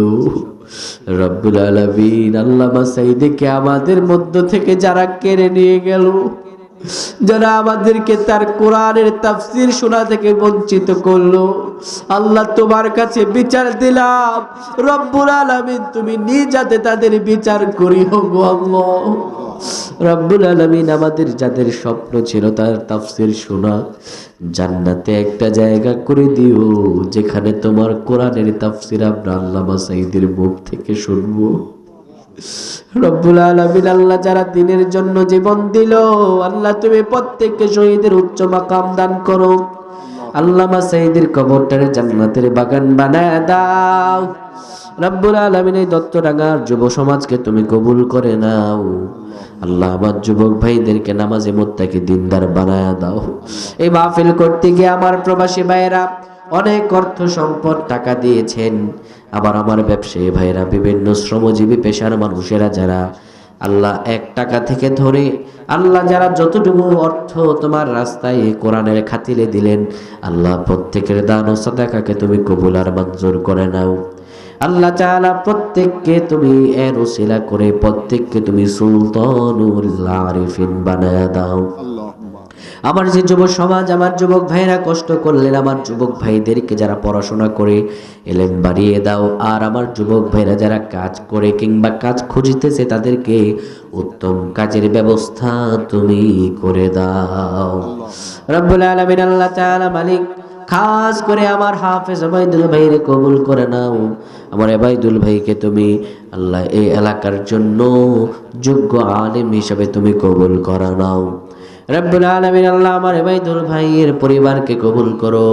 রব্বুল আলামিন আল্লামা সাইদিকে আমাদের মধ্য থেকে যারা কেড়ে নিয়ে গেল, যারা আমাদেরকে তার কোরআনের তাফসির শোনা থেকে বঞ্চিত করলো, আল্লাহ তোমার কাছে বিচার দিলাম। রব্বুল আলামিন তুমি নিজ হাতে তাদের বিচার করিও গো আল্লাহ। রব্বুল আলামিন আমাদের যাদের স্বপ্ন ছিল তার তাফসির শোনা, জান্নাতে একটা জায়গা করে দিও যেখানে তোমার কোরআনের তাফসির আমরা আল্লামা সাইদির মুখ থেকে শুনবো। রব্বুল আলামিন আল্লাহ, যারা দিনের জন্য জীবন দিল, আল্লাহ তুমি প্রত্যেককে শহীদের উচ্চ মাকাম দান করো। আল্লামা সাইদির কবরটারে জান্নাতের বাগান বানায় দাও। রব্বুল আলামিন এই দত্তডাঙ্গার যুব সমাজকে তুমি কবুল করে নাও। আল্লাহ, আমার যুবক ভাইদেরকে নামাজে মুত্তাকি দিনদার বানায় দাও। এই মাহফিল করতে গিয়ে আমার প্রবাসী ভাইয়েরা অনেক অর্থ সম্পদ টাকা দিয়েছেন। আবার আমার ব্যবসায়ী ভাইয়েরা, বিভিন্ন শ্রমজীবী পেশার মানুষেরা যারা আল্লাহ 1 টাকা থেকে ধরে আল্লাহ যারা যতটুকু অর্থ তোমার রাস্তায় কোরআনের খাতিরে দিলেন, আল্লাহ প্রত্যেকের দান ও সাদাকাকে তুমি কবুল আর মঞ্জুর করে নাও। আল্লাহ তাআলা প্রত্যেককে তুমি এর ওসিলা করে প্রত্যেককে তুমি সুলতানুল আরিফিন বানায়া দাও। আমার যে যুব সমাজ, আমার যুবক ভাইরা কষ্ট করলেন, আমার যুবক ভাইদেরকে যারা পড়াশোনা করে এলেন বাড়িয়ে দাও। আর আমার যুবক ভাইরা যারা কাজ করে কিংবা কাজ খুঁজিতেছে তাদেরকে উত্তম কাজের ব্যবস্থা তুমি করে দাও। রব্বুল আলামিন আল্লাহ তাআলা মালিক, খাস করে আমার হাফেজ আবাইদুল ভাইরে কবুল করে নাও। আমার আবাইদুল ভাইকে তুমি আল্লাহ এই এলাকার জন্য যোগ্য আলেম হিসাবে তুমি কবুল করে নাও। রব্বুল আলামিন আল্লাহ, আমার আবাইদুল ভাইয়ের পরিবারকে কবুল করো।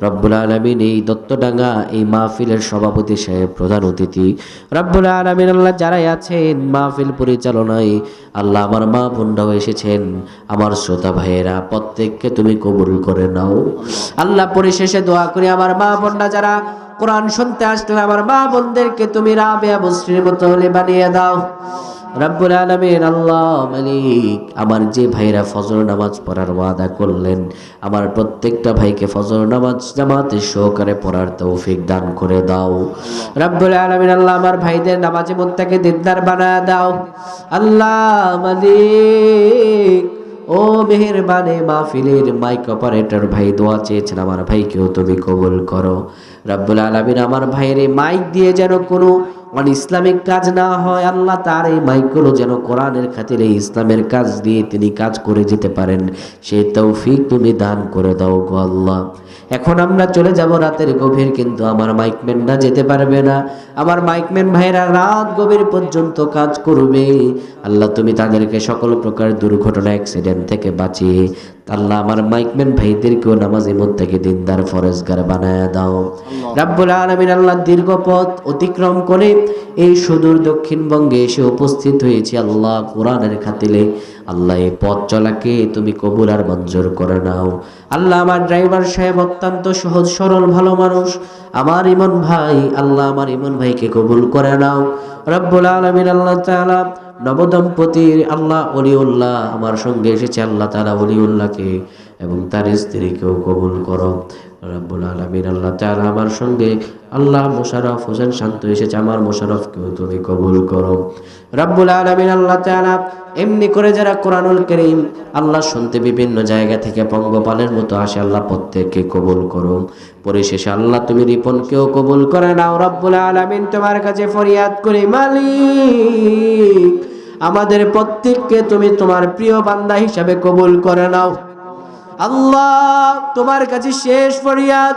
রব্বুল আলামিন এই দত্তডাঙ্গা এই মাহফিলের সভাপতি সাহেব, প্রধান অতিথি, রব্বুল আলামিন আল্লাহ যারাই আছেন মাহফিল পরিচালনায়, আল্লাহ আমার মা বোনরাও এসেছেন, আমার শ্রোতা ভাইয়েরা প্রত্যেককে তুমি কবুল করে নাও। আল্লাহ পরিশেষে দোয়া করি আমার মা বোনরা যারা কোরআন শুনতে আসলেন, আমার মা বোনদেরকে তুমি রাবেয়া বসরির মতো বানিয়ে দাও। রব্বুল আলামিন আল্লাহ মালিক, আমার যে ভাইরা ফজর নামাজ পড়ার ওয়াদা করলেন, আমার প্রত্যেকটা ভাইকে ফজর নামাজ জামাতের সহকারে পড়ার তৌফিক দান করে দাও। রব্বুল আলামিন আল্লাহ, আমার ভাইদের নামাজে মুত্তাকি দিনদার বানায় দাও। আল্লাহ মালিক, ও মেহেরবানে মাহফিলের মাইক অপারেটর ভাই দোয়া চেয়েছেন, আমার ভাইকেও তুমি কবুল করো। রব্বুল আলামিন আমার ভাইয়ের মাইক দিয়ে যেন কোনো ইসলামিক কাজ না হয়, আল্লাহ তার এই মাইকগুলো যেন কোরআনের খাতিরে ইসলামের কাজ দিয়ে তিনি কাজ করে যেতে পারেন, সেই তৌফিক তুমি দান করে দাও গো আল্লাহ। এখন আমরা চলে যাব রাতের গভীর, কিন্তু আমার মাইকম্যানরা যেতে পারবে না। আমার মাইকম্যান ভাইরা রাত গভীর পর্যন্ত কাজ করবে। আল্লাহ তুমি তাদেরকে সকল প্রকার দুর্ঘটনা অ্যাক্সিডেন্ট থেকে বাঁচিয়ে আল্লাহ আমার মাইকম্যান ভাইদেরকেও নামাজি মুত্তাকি দিনদার ফরজগার বানায় দাও। রাব্বুল আলামিন আল্লাহ, দীর্ঘ পথ অতিক্রম করে এই সুদূর দক্ষিণবঙ্গে এসে উপস্থিত হয়েছি আল্লাহ কোরআনের খাতিরে। আল্লাহ এই পথ চলাকে তুমি কবুল আর মঞ্জুর করে নাও। আল্লাহ আমার ড্রাইভার সাহেব অত্যন্ত সহজ সরল ভালো মানুষ, আমার ইমন ভাই, আল্লাহ আমার ইমন ভাইকে কবুল করে নাও। রব্বুল আলামিন আল্লাহ তাআলা নবদম্পতির আল্লাহ ওলিউল্লাহ আমার সঙ্গে এসেছে, আল্লাহ তাআলা ওলিউল্লাহকে এবং তার স্ত্রীকেও কবুল করো। রব্বুল আলামিন আল্লাহ তাআলা আমার সঙ্গে আল্লাহ মোশাররফ হোসেন শান্ত এসেছে, আমার মোশাররফকেও তুমি কবুল করো। রব্বুল আলামিন আল্লাহ তাআলা এমনি করে যারা কোরআনুল কারীম আল্লাহ শুনতে বিভিন্ন জায়গা থেকে পঙ্গপালের মতো আসে, আল্লাহ প্রত্যেককে কবুল করো। পরিশেষে আল্লাহ তুমি রিপনকেও কবুল করে নাও। রব্বুল আলামিন তোমার কাছে ফরিয়াদ করি, মালিক আমাদের প্রত্যেককে তুমি তোমার প্রিয় বান্দা হিসাবে কবুল করে নাও। আল্লাহ তোমার কাছে শেষ ফরিয়াদ,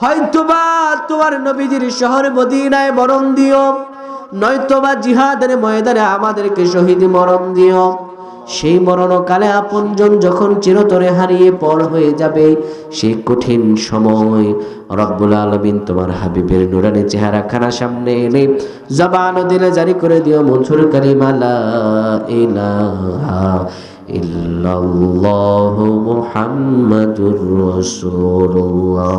হয়তোবা তোমার নবীজির শহর মদিনায় মরণ দিও, নয়তোবা জিহাদের ময়দানে আমাদেরকে শহীদ মরণ দিও। সেই মরণকালে আপনজন যখন চিরতরে হারিয়ে পর হয়ে যাবে, সেই কঠিন সময় রব্বুল আলামিন তোমার হাবিবের নুরানি চেহারা খানা সামনে এনে জবান দিলে জারি করে দিও মধুর কালিমা লা ইলাহা ইল্লাল্লাহু মুহাম্মাদুর রাসূলুল্লাহ।